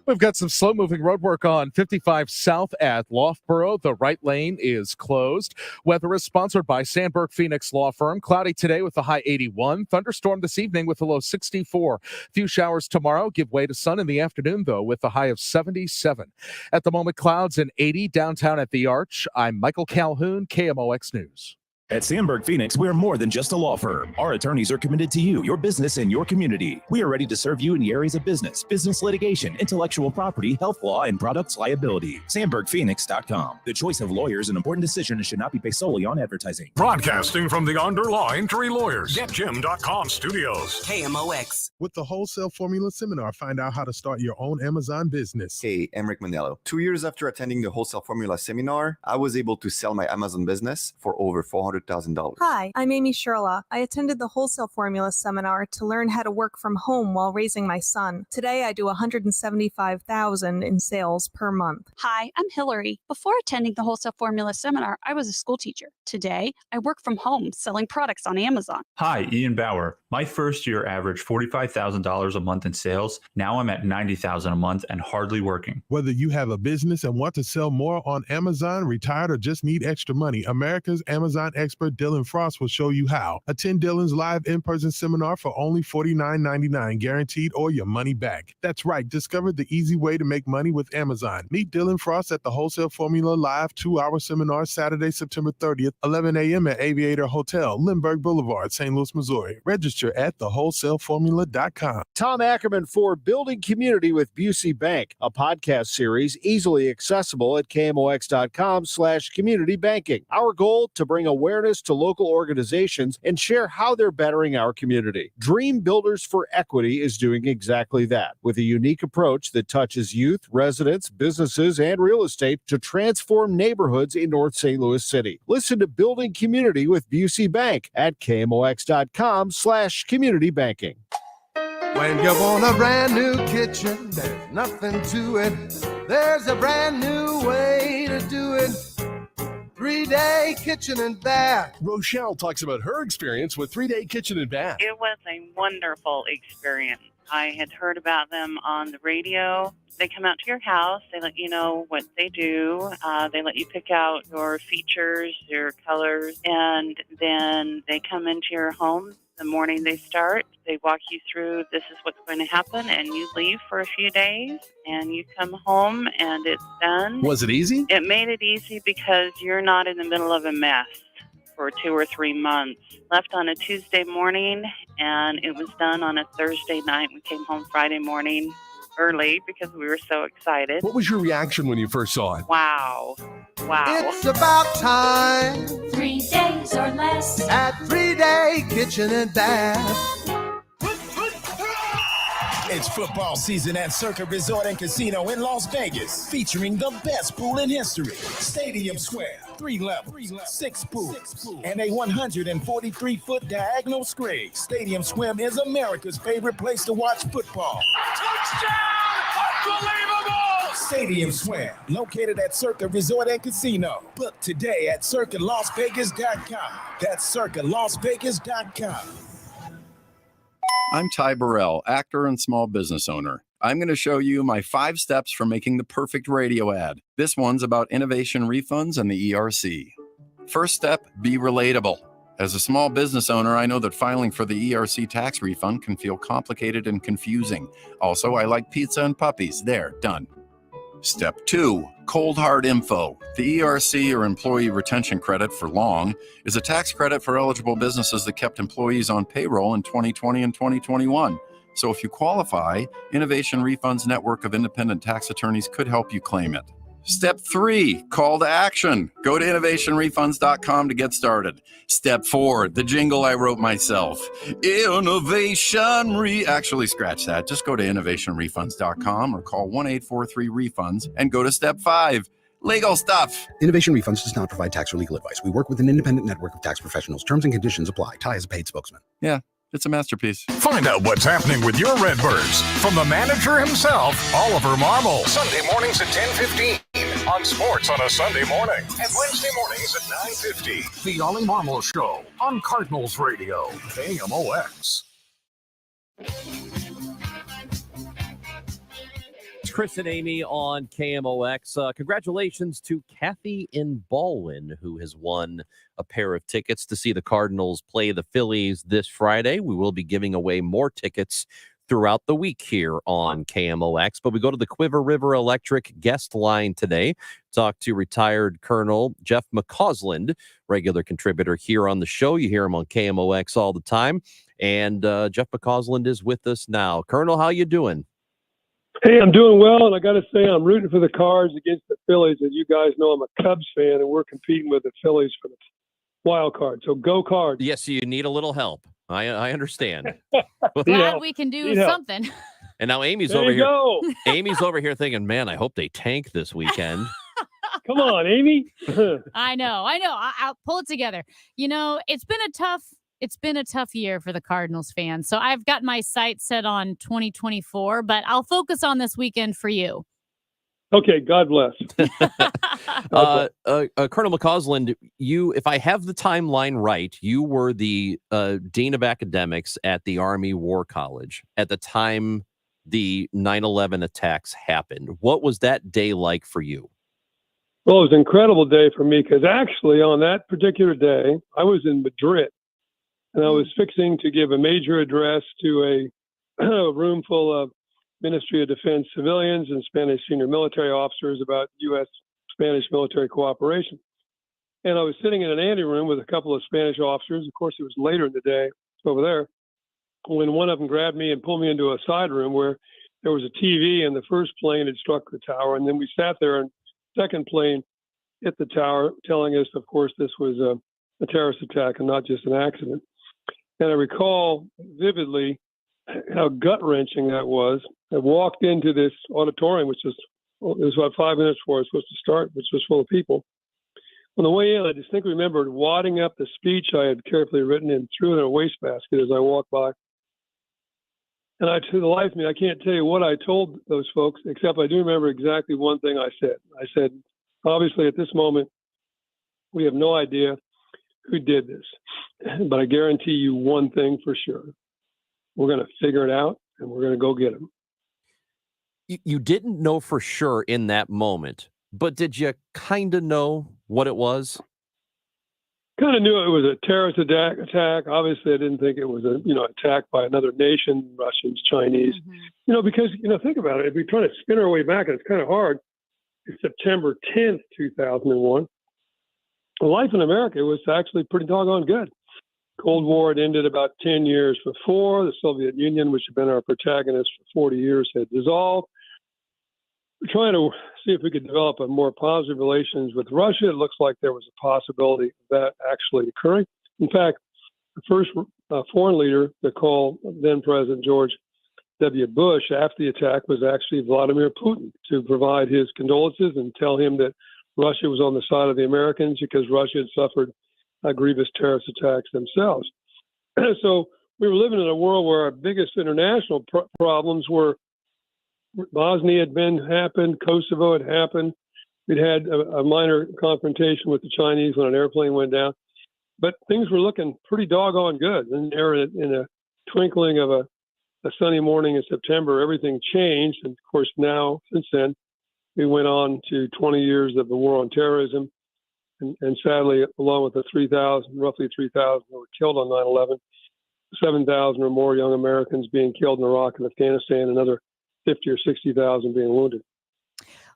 We've got some slow-moving road work on 55 South at Loughborough. The right lane is closed. Weather is sponsored by Sandberg Phoenix Law Firm. Cloudy today with a high 81. Thunderstorm this evening with a low 64. Few showers tomorrow. Give way to sun in the afternoon, though, with a high of 77. At the moment, clouds and 80 downtown at the Arch. I'm Michael Calhoun, KMOX News. At Sandberg Phoenix, we're more than just a law firm. Our attorneys are committed to you, your business, and your community. We are ready to serve you in the areas of business litigation, intellectual property, health law, and products liability. SandbergPhoenix.com. The choice of lawyers, an important decision, and should not be based solely on advertising. Broadcasting from the Under Law Injury Lawyers, GetJim.com studios. KMOX. With the Wholesale Formula Seminar, find out how to start your own Amazon business. Hey, Emric Mandello. 2 years after attending the Wholesale Formula Seminar, I was able to sell my Amazon business for over $400,000. Hi, I'm Amy Sherlaw. I attended the Wholesale Formula Seminar to learn how to work from home while raising my son. Today, I do $175,000 in sales per month. Hi, I'm Hillary. Before attending the Wholesale Formula Seminar, I was a school teacher. Today, I work from home selling products on Amazon. Hi, Ian Bauer. My first year averaged $45,000 a month in sales. Now I'm at $90,000 a month and hardly working. Whether you have a business and want to sell more on Amazon, retired, or just need extra money, America's Amazon expert Dylan Frost will show you how. Attend Dylan's live in-person seminar for only $49.99 guaranteed or your money back. That's right. Discover the easy way to make money with Amazon. Meet Dylan Frost at the Wholesale Formula Live 2-hour seminar Saturday, September 30th, 11 a.m. at Aviator Hotel, Lindbergh Boulevard, St. Louis, Missouri. Register at thewholesaleformula.com. Tom Ackerman for Building Community with Busey Bank, a podcast series easily accessible at KMOX.com/community banking. Our goal to bring awareness to local organizations and share how they're bettering our community. Dream Builders for Equity is doing exactly that with a unique approach that touches youth, residents, businesses, and real estate to transform neighborhoods in North St. Louis City. Listen to Building Community with Busey Bank at KMOX.com/community banking. When you want a brand new kitchen, there's nothing to it. There's a brand new way to do it. 3-Day Kitchen and Bath. Rochelle talks about her experience with 3-Day Kitchen and Bath. It was a wonderful experience. I had heard about them on the radio. They come out to your house. They let you know what they do. They let you pick out your features, your colors, and then they come into your home the morning they start. They walk you through, this is what's going to happen, and you leave for a few days, and you come home, and it's done. Was it easy? It made it easy because you're not in the middle of a mess for 2 or 3 months. Left on a Tuesday morning, and it was done on a Thursday night. We came home Friday morning early because we were so excited. What was your reaction when you first saw it? Wow. It's about time. 3 days or less at 3-Day Kitchen and Bath. It's football season at Circa Resort and Casino in Las Vegas, featuring the best pool in history. Stadium Square, 3 levels, 6 pools, and a 143-foot diagonal screen. Stadium Swim is America's favorite place to watch football. Touchdown! Unbelievable! Stadium Swim, located at Circa Resort and Casino. Book today at CircaLasVegas.com. That's CircaLasVegas.com. I'm Ty Burrell, actor and small business owner. I'm going to show you my 5 steps for making the perfect radio ad. This one's about innovation refunds and the ERC. First step, be relatable. As a small business owner, I know that filing for the ERC tax refund can feel complicated and confusing. Also, I like pizza and puppies. There, done. Step 2, cold hard info. The ERC, or Employee Retention Credit for long, is a tax credit for eligible businesses that kept employees on payroll in 2020 and 2021. So if you qualify, Innovation Refunds Network of Independent Tax Attorneys could help you claim it. Step 3, call to action. Go to innovationrefunds.com to get started. Step 4, the jingle I wrote myself. Actually, scratch that. Just go to innovationrefunds.com or call 1-843-REFUNDS and go to step 5. Legal stuff. Innovation Refunds does not provide tax or legal advice. We work with an independent network of tax professionals. Terms and conditions apply. Ty is a paid spokesman. Yeah, it's a masterpiece. Find out what's happening with your Redbirds from the manager himself, Oliver Marmol. Sunday mornings at 10:15 on Sports on a Sunday morning, and Wednesday mornings at 9:50. The Ollie Marmol Show on Cardinals Radio, KMOX. It's Chris and Amy on KMOX. Congratulations to Kathy in Baldwin, who has won a pair of tickets to see the Cardinals play the Phillies this Friday. We will be giving away more tickets throughout the week here on KMOX. But we go to the Quiver River Electric guest line today. Talk to retired Colonel Jeff McCausland, regular contributor here on the show. You hear him on KMOX all the time. And Jeff McCausland is with us now. Colonel, how you doing? Hey, I'm doing well, and I got to say I'm rooting for the Cards against the Phillies. As you guys know, I'm a Cubs fan, and we're competing with the Phillies for the wild card. So go Cards. Yes, you need a little help. I understand. Glad we can do something. And now Amy's There over you here. go. Amy's over here thinking, man, I hope they tank this weekend. Come on, Amy. I know. I'll pull it together. You know, it's been a tough year for the Cardinals fans. So I've got my sights set on 2024, but I'll focus on this weekend for you. Okay, God bless. Colonel McCausland, you, if I have the timeline right, you were the Dean of Academics at the Army War College at the time the 9/11 attacks happened. What was that day like for you? Well, it was an incredible day for me because actually on that particular day, I was in Madrid and I was fixing to give a major address to a room full of Ministry of Defense civilians and Spanish senior military officers about U.S.-Spanish military cooperation. And I was sitting in an anteroom with a couple of Spanish officers. Of course, it was later in the day over there when one of them grabbed me and pulled me into a side room where there was a TV and the first plane had struck the tower. And then we sat there and the second plane hit the tower, telling us, of course, this was a terrorist attack and not just an accident. And I recall vividly how gut-wrenching that was. I walked into this auditorium, it was about 5 minutes before I was supposed to start, which was full of people. On the way in, I distinctly remembered wadding up the speech I had carefully written and threw it in a wastebasket as I walked by. And to the life of me, I can't tell you what I told those folks, except I do remember exactly one thing I said. I said, obviously, at this moment, we have no idea who did this. But I guarantee you one thing for sure. We're going to figure it out, and we're going to go get them. You didn't know for sure in that moment, but did you kind of know what it was? Kind of knew it was a terrorist attack. Obviously, I didn't think it was a attack by another nation, Russians, Chinese. Because think about it. If we try to spin our way back, and it's kind of hard. It's September 10th, 2001. Life in America was actually pretty doggone good. Cold War had ended about 10 years before. The Soviet Union, which had been our protagonist for 40 years, had dissolved. We're trying to see if we could develop a more positive relations with Russia. It looks like there was a possibility of that actually occurring. In fact, the first foreign leader to call then President George W. Bush after the attack was actually Vladimir Putin to provide his condolences and tell him that Russia was on the side of the Americans because Russia had suffered grievous terrorist attacks themselves. So we were living in a world where our biggest international problems were Bosnia had happened, Kosovo had happened. We'd had a minor confrontation with the Chinese when an airplane went down. But things were looking pretty doggone good. And there, in a twinkling of a sunny morning in September, everything changed. And of course, now, since then, we went on to 20 years of the war on terrorism. And sadly, along with the roughly 3,000 who were killed on 9/11, 7,000 or more young Americans being killed in Iraq and Afghanistan, another 50 or 60,000 being wounded.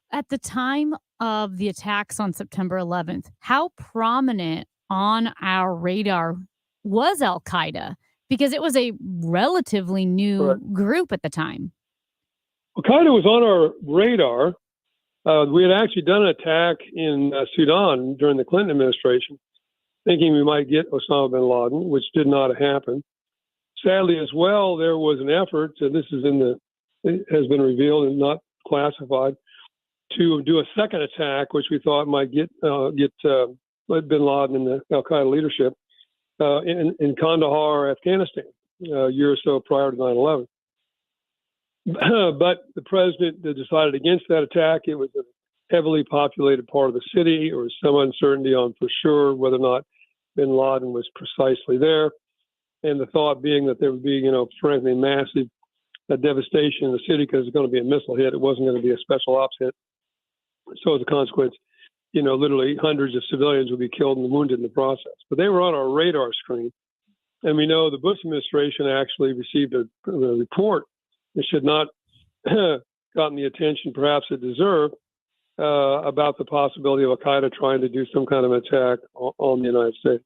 At the time of the attacks on September 11th, how prominent on our radar was Al-Qaeda? Because it was a relatively new group at the time. Al-Qaeda was on our radar. We had actually done an attack in Sudan during the Clinton administration, thinking we might get Osama bin Laden, which did not happen. Sadly, as well, there was an effort, and this is it has been revealed and not classified, to do a second attack, which we thought might get bin Laden and the Al-Qaeda leadership in Kandahar, Afghanistan, a year or so prior to 9/11. But the president decided against that attack. It was a heavily populated part of the city. There was some uncertainty on for sure whether or not bin Laden was precisely there. And the thought being that there would be, frankly, massive devastation in the city because it's going to be a missile hit. It wasn't going to be a special ops hit. So as a consequence, literally hundreds of civilians would be killed and wounded in the process. But they were on our radar screen. And we know the Bush administration actually received a report that should not gotten the attention perhaps it deserved about the possibility of Al-Qaeda trying to do some kind of attack on the United States.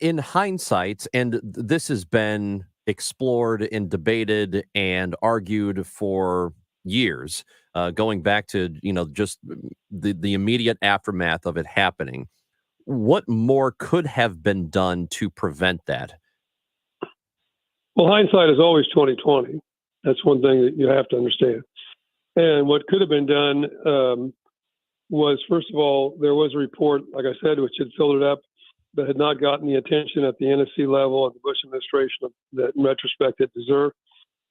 In hindsight, and this has been explored and debated and argued for years, going back to, just the immediate aftermath of it happening. What more could have been done to prevent that? Well, hindsight is always 20/20. That's one thing that you have to understand. And what could have been done was, first of all, there was a report, like I said, which had filtered up that had not gotten the attention at the NSC level of the Bush administration that, in retrospect, it deserved,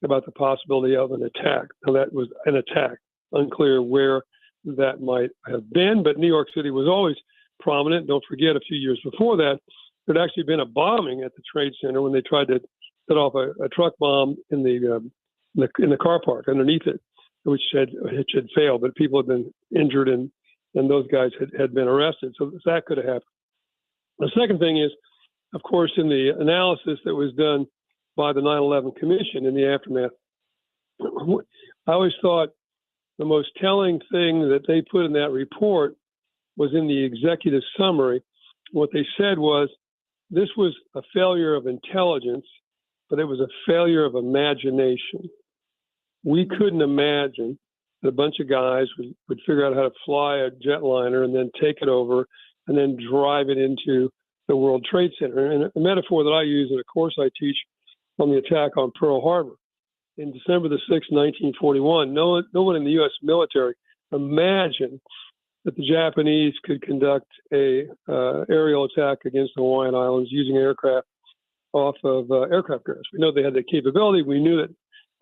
about the possibility of an attack. Now, that was an attack. Unclear where that might have been, but New York City was always prominent. Don't forget, a few years before that, there had actually been a bombing at the Trade Center when they tried to set off a truck bomb in the car park underneath it, which had failed, but people had been injured and and those guys had been arrested. So that could have happened. The second thing is, of course, in the analysis that was done by the 9/11 Commission in the aftermath, I always thought the most telling thing that they put in that report was in the executive summary. What they said was this was a failure of intelligence, but it was a failure of imagination. We couldn't imagine that a bunch of guys would figure out how to fly a jetliner and then take it over and then drive it into the World Trade Center. And a metaphor that I use in a course I teach on the attack on Pearl Harbor. In December the 6th, 1941, no one in the U.S. military imagined that the Japanese could conduct a aerial attack against the Hawaiian Islands using aircraft off of aircraft carriers. We know they had the capability. We knew that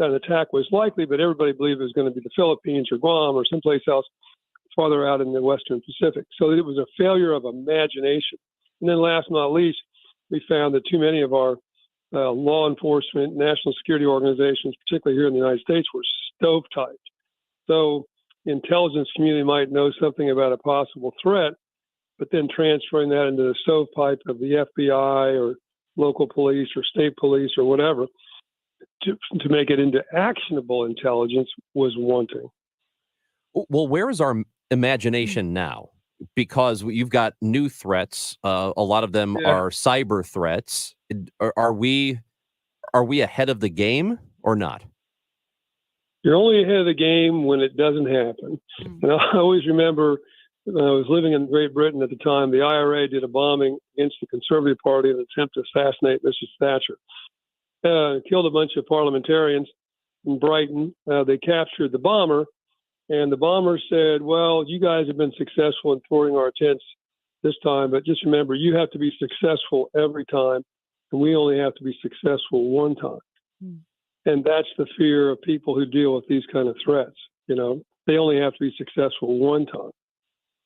an attack was likely, but everybody believed it was going to be the Philippines or Guam or someplace else farther out in the Western Pacific. So it was a failure of imagination. And then last but not least, we found that too many of our law enforcement, national security organizations, particularly here in the United States, were stovetyped. So the intelligence community might know something about a possible threat, but then transferring that into the stovepipe of the FBI or local police or state police or whatever to make it into actionable intelligence was wanting. Well, where is our imagination now? Because you've got new threats. A lot of them are cyber threats. Are we ahead of the game or not? You're only ahead of the game when it doesn't happen. And I always remember when I was living in Great Britain at the time, the IRA did a bombing against the Conservative Party in an attempt to assassinate Mrs. Thatcher. Killed a bunch of parliamentarians in Brighton. They captured the bomber, and the bomber said, well, you guys have been successful in thwarting our attempts this time, but just remember, you have to be successful every time, and we only have to be successful one time. And that's the fear of people who deal with these kind of threats. You know, they only have to be successful one time.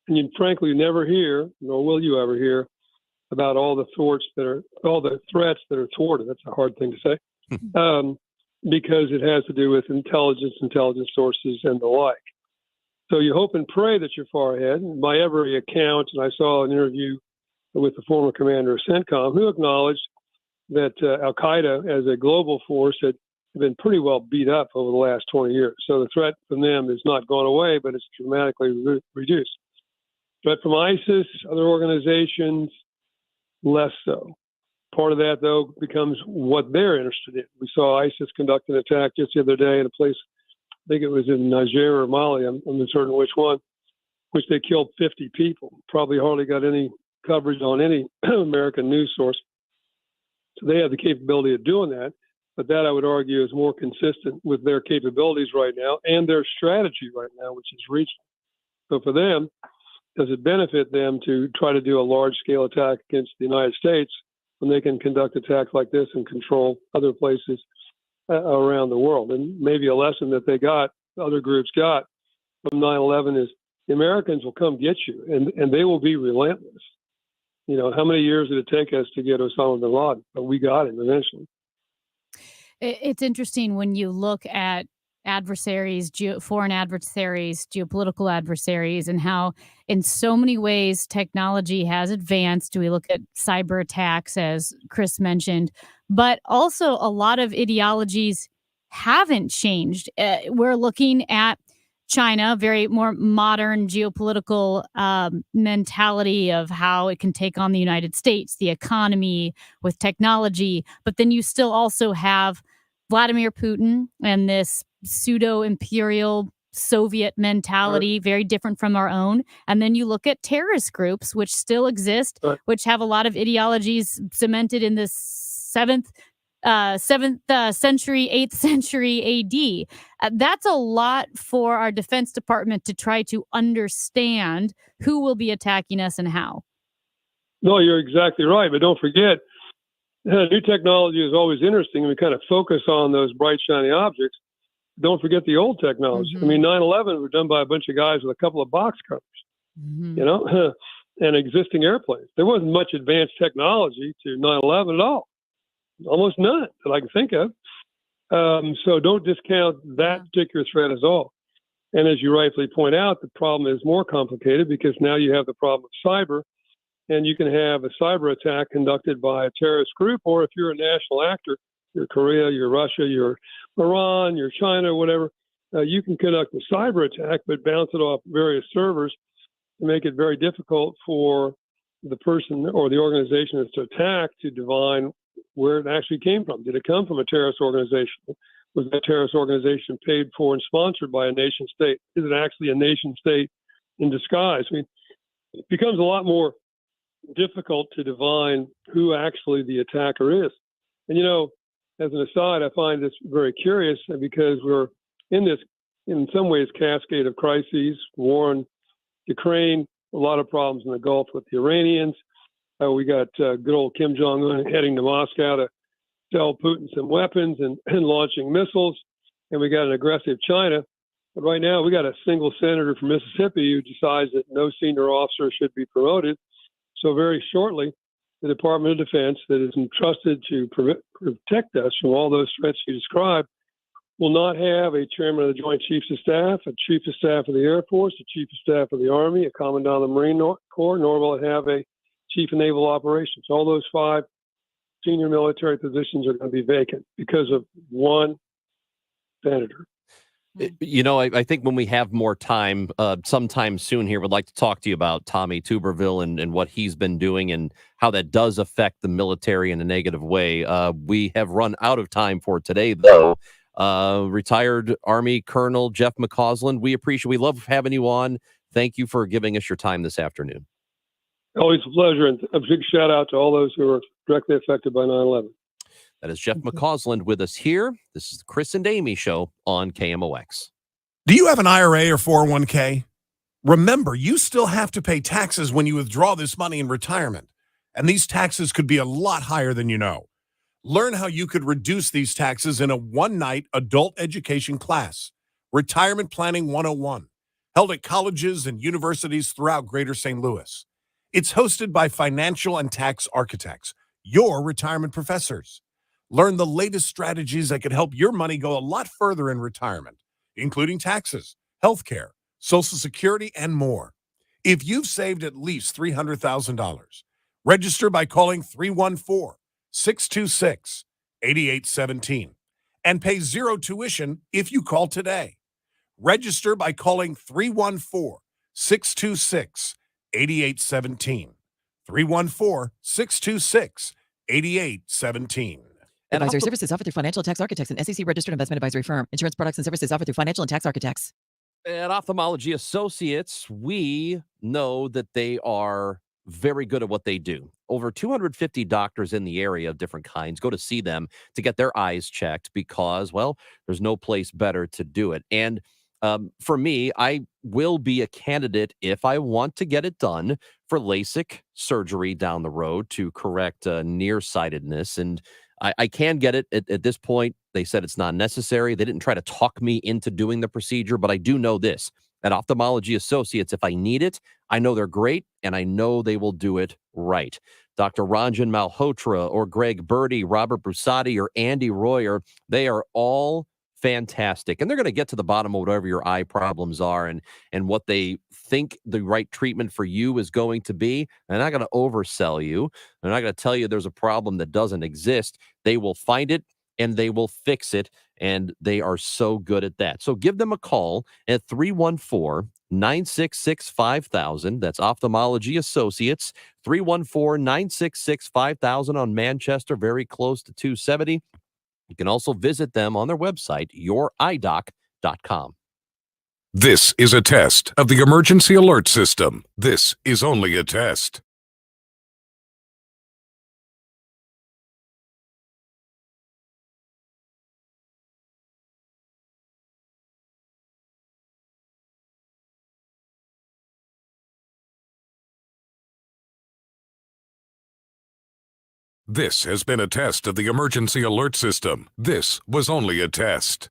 And you frankly never hear, nor will you ever hear, about all the threats that are thwarted. That's a hard thing to say, because it has to do with intelligence sources, and the like. So you hope and pray that you're far ahead. By every account, and I saw an interview with the former commander of CENTCOM, who acknowledged that Al Qaeda as a global force had been pretty well beat up over the last 20 years. So the threat from them has not gone away, but it's dramatically reduced. Threat from ISIS, other organizations, less so. Part of that, though, becomes what they're interested in. We saw ISIS conduct an attack just the other day in a place, I think it was in Niger or Mali, I'm uncertain which one, which they killed 50 people. Probably hardly got any coverage on any American news source. So they have the capability of doing that. But that, I would argue, is more consistent with their capabilities right now and their strategy right now, which is regional. So for them, does it benefit them to try to do a large-scale attack against the United States when they can conduct attacks like this and control other places around the world? And maybe a lesson that other groups got from 9/11 is the Americans will come get you, and they will be relentless. You know, how many years did it take us to get Osama bin Laden? But we got him eventually. It's interesting when you look at adversaries, foreign adversaries, geopolitical adversaries, and how in so many ways technology has advanced. We look at cyber attacks, as Chris mentioned, but also a lot of ideologies haven't changed. We're looking at China, very more modern geopolitical mentality of how it can take on the United States, the economy with technology. But then you still also have Vladimir Putin and this pseudo-imperial Soviet mentality, very different from our own. And then you look at terrorist groups, which still exist, which have a lot of ideologies cemented in the 7th century, 8th century AD. That's a lot for our Defense Department to try to understand who will be attacking us and how. No, you're exactly right. But don't forget, new technology is always interesting. We kind of focus on those bright, shiny objects. Don't forget the old technology. I mean, 9/11 was done by a bunch of guys with a couple of box covers, you know, and existing airplanes. There wasn't much advanced technology to 9/11 at all. Almost none that I can think of. So don't discount that particular threat as all. And as you rightfully point out, the problem is more complicated because now you have the problem of cyber, and you can have a cyber attack conducted by a terrorist group, or if you're a national actor, you're Korea, you're Russia, you're Iran, you're China, whatever, you can conduct a cyber attack but bounce it off various servers to make it very difficult for the person or the organization that's attacked to divine where it actually came from. Did it come from a terrorist organization? Was that terrorist organization paid for and sponsored by a nation state? Is it actually a nation state in disguise? I mean, it becomes a lot more difficult to divine who actually the attacker is. And, you know, as an aside, I find this very curious because we're in this, in some ways, cascade of crises, war in Ukraine, a lot of problems in the Gulf with the Iranians. We got good old Kim Jong-un heading to Moscow to sell Putin some weapons and launching missiles. And we got an aggressive China. But right now, we got a single senator from Mississippi who decides that no senior officer should be promoted. So very shortly, the Department of Defense that is entrusted to protect us from all those threats you described will not have a chairman of the Joint Chiefs of Staff, a chief of staff of the Air Force, a chief of staff of the Army, a commandant of the Marine Corps, nor will it have a chief of naval operations. All those 5 senior military positions are going to be vacant because of one senator. You know, I think when we have more time, sometime soon here, would like to talk to you about Tommy Tuberville and what he's been doing and how that does affect the military in a negative way. We have run out of time for today, though. Retired Army Colonel Jeff McCausland, we love having you on. Thank you for giving us your time this afternoon. Always a pleasure, and a big shout out to all those who are directly affected by 9/11. That is Jeff McCausland with us here. This is the Chris and Amy Show on KMOX. Do you have an IRA or 401k? Remember, you still have to pay taxes when you withdraw this money in retirement, and these taxes could be a lot higher than you know. Learn how you could reduce these taxes in a one-night adult education class, Retirement Planning 101, held at colleges and universities throughout Greater St. Louis. It's hosted by financial and tax architects, your retirement professors. Learn the latest strategies that could help your money go a lot further in retirement, including taxes, healthcare, Social Security, and more. If you've saved at least $300,000, register by calling 314-626-8817 and pay zero tuition if you call today. Register by calling 314-626-8817. 314-626-8817. Advisory services offered through Financial and Tax Architects, an SEC-registered investment advisory firm. Insurance products and services offered through Financial and Tax Architects. At Ophthalmology Associates, we know that they are very good at what they do. Over 250 doctors in the area of different kinds go to see them to get their eyes checked because, well, there's no place better to do it. And for me, I will be a candidate if I want to get it done for LASIK surgery down the road to correct nearsightedness. And I can get it at this point. They said it's not necessary. They didn't try to talk me into doing the procedure, but I do know this. At Ophthalmology Associates, if I need it, I know they're great, and I know they will do it right. Dr. Ranjan Malhotra or Greg Birdie, Robert Brusati, or Andy Royer, they are all fantastic. And they're going to get to the bottom of whatever your eye problems are and what they think the right treatment for you is going to be. They're not going to oversell you. They're not going to tell you there's a problem that doesn't exist. They will find it and they will fix it. And they are so good at that. So give them a call at 314-966-5000. That's Ophthalmology Associates, 314-966-5000 on Manchester, very close to 270. You can also visit them on their website, youridoc.com. This is a test of the emergency alert system. This is only a test. This has been a test of the emergency alert system. This was only a test.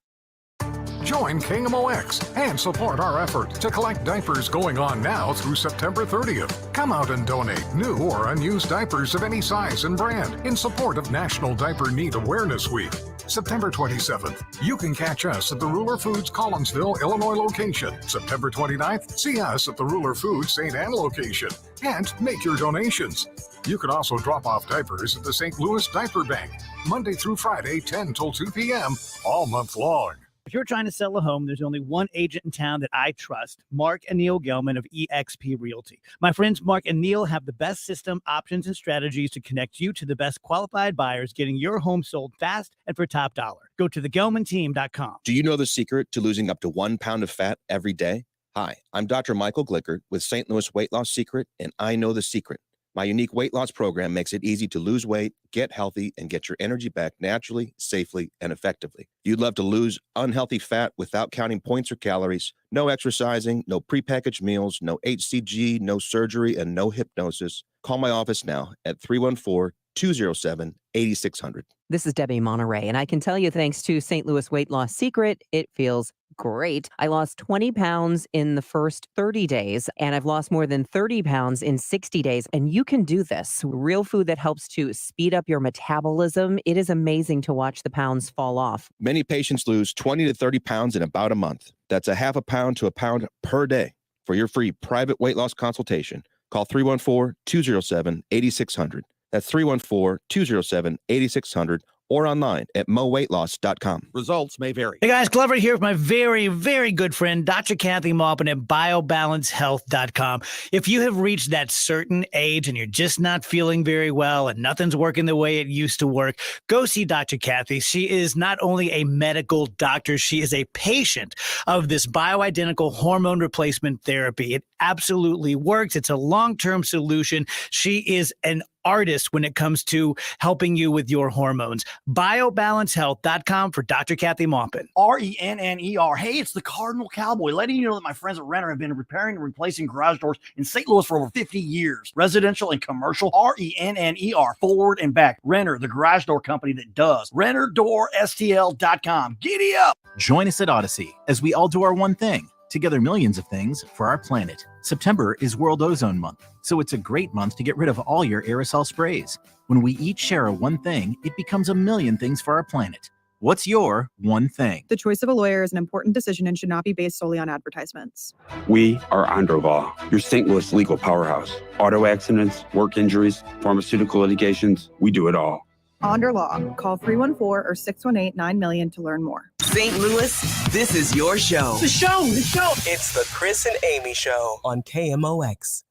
Join KMOX and support our effort to collect diapers going on now through September 30th. Come out and donate new or unused diapers of any size and brand in support of National Diaper Need Awareness Week. September 27th, you can catch us at the Ruler Foods Collinsville, Illinois location. September 29th, see us at the Ruler Foods St. Anne location and make your donations. You can also drop off diapers at the St. Louis Diaper Bank, Monday through Friday, 10 till 2 p.m., all month long. If you're trying to sell a home, there's only one agent in town that I trust, Mark and Neil Gelman of eXp Realty. My friends Mark and Neil have the best system, options, and strategies to connect you to the best qualified buyers, getting your home sold fast and for top dollar. Go to thegelmanteam.com. Do you know the secret to losing up to 1 pound of fat every day? Hi, I'm Dr. Michael Glickert with St. Louis Weight Loss Secret, and I know the secret. My unique weight loss program makes it easy to lose weight, get healthy, and get your energy back naturally, safely, and effectively. You'd love to lose unhealthy fat without counting points or calories, no exercising, no prepackaged meals, no HCG, no surgery, and no hypnosis. Call my office now at 314-207-8600. This is Debbie Monterey, and I can tell you, thanks to St. Louis Weight Loss Secret, it feels great. I lost 20 pounds in the first 30 days, and I've lost more than 30 pounds in 60 days. And you can do this. Real food that helps to speed up your metabolism. It is amazing to watch the pounds fall off. Many patients lose 20 to 30 pounds in about a month. That's a half a pound to a pound per day. For your free private weight loss consultation, call 314-207-8600. That's 314-207-8600 or online at moweightloss.com. Results may vary. Hey guys, Glover here with my very, very good friend, Dr. Kathy Maupin at biobalancehealth.com. If you have reached that certain age and you're just not feeling very well and nothing's working the way it used to work, go see Dr. Kathy. She is not only a medical doctor, she is a patient of this bioidentical hormone replacement therapy. It absolutely works. It's a long-term solution. She is an artist when it comes to helping you with your hormones. Biobalancehealth.com for Dr. Kathy Maupin. RENNER. Hey, it's the Cardinal Cowboy, letting you know that my friends at Renner have been repairing and replacing garage doors in St. Louis for over 50 years. Residential and commercial. RENNER. Forward and back. Renner, the garage door company that does. RennerDoorSTL.com. Giddy up! Join us at Odyssey as we all do our one thing. Together millions of things for our planet. September is World Ozone Month, so it's a great month to get rid of all your aerosol sprays. When we each share a one thing, it becomes a million things for our planet. What's your one thing? The choice of a lawyer is an important decision and should not be based solely on advertisements. We are Androval, your St. Louis legal powerhouse. Auto accidents, work injuries, pharmaceutical litigations, we do it all. Onder Law. Call 314 or 618-9000 to learn more. St. Louis, this is your show. The show. It's the Chris and Amy Show on KMOX.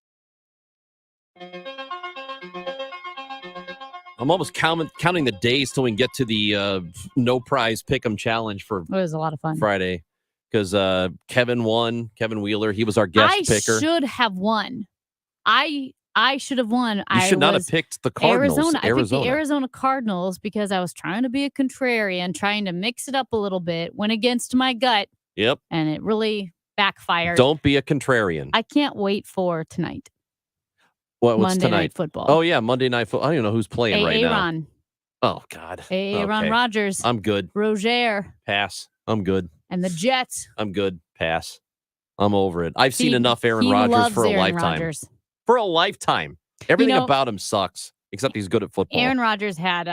I'm almost counting the days till we can get to the no prize pick'em challenge for It was a lot of fun. Friday, because Kevin won. Kevin Wheeler, he was our guest picker. I should have won. I should have won. You should not have picked the Cardinals. I picked the Arizona Cardinals because I was trying to be a contrarian, trying to mix it up a little bit, went against my gut. Yep. And it really backfired. Don't be a contrarian. I can't wait for tonight. What's Monday tonight? Night Football. Oh, yeah, Monday Night Football. I don't even know who's playing right now. Aaron. Oh, God. Aaron Rodgers. I'm good. Roger. Pass. I'm good. And the Jets. I'm good. Pass. I'm over it. I've seen enough Aaron Rodgers for a lifetime. Rodgers. For a lifetime. Everything about him sucks, except he's good at football. Aaron Rodgers had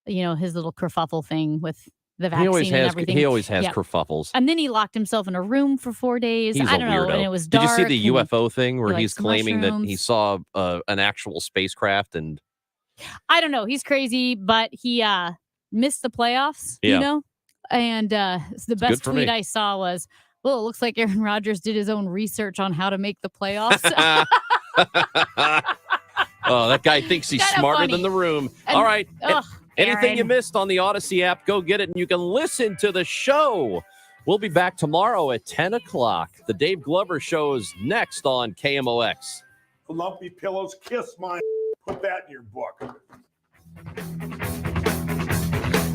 his little kerfuffle thing with the vaccine and everything. He always has kerfuffles. And then he locked himself in a room for 4 days. He's I don't know. And it was dark. Did you see the UFO thing where he he's likes claiming that he mushrooms. saw an actual spacecraft? And I don't know. He's crazy, but he missed the playoffs, Yeah. you know? And the best for tweet me. I saw was, well, it looks like Aaron Rodgers did his own research on how to make the playoffs. Oh, that guy thinks he's Kinda smarter funny. than the room. And- All right. Ugh, Anything Aaron. you missed on the Odyssey app, go get it, and you can listen to the show. We'll be back tomorrow at 10 o'clock. The Dave Glover Show is next on KMOX. Lumpy pillows, kiss mine. Put that in your book.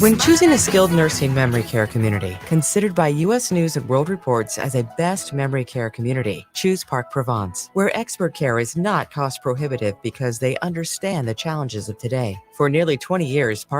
When choosing a skilled nursing memory care community, considered by U.S. News and World Reports as a best memory care community, choose Park Provence, where expert care is not cost prohibitive because they understand the challenges of today. For nearly 20 years, Park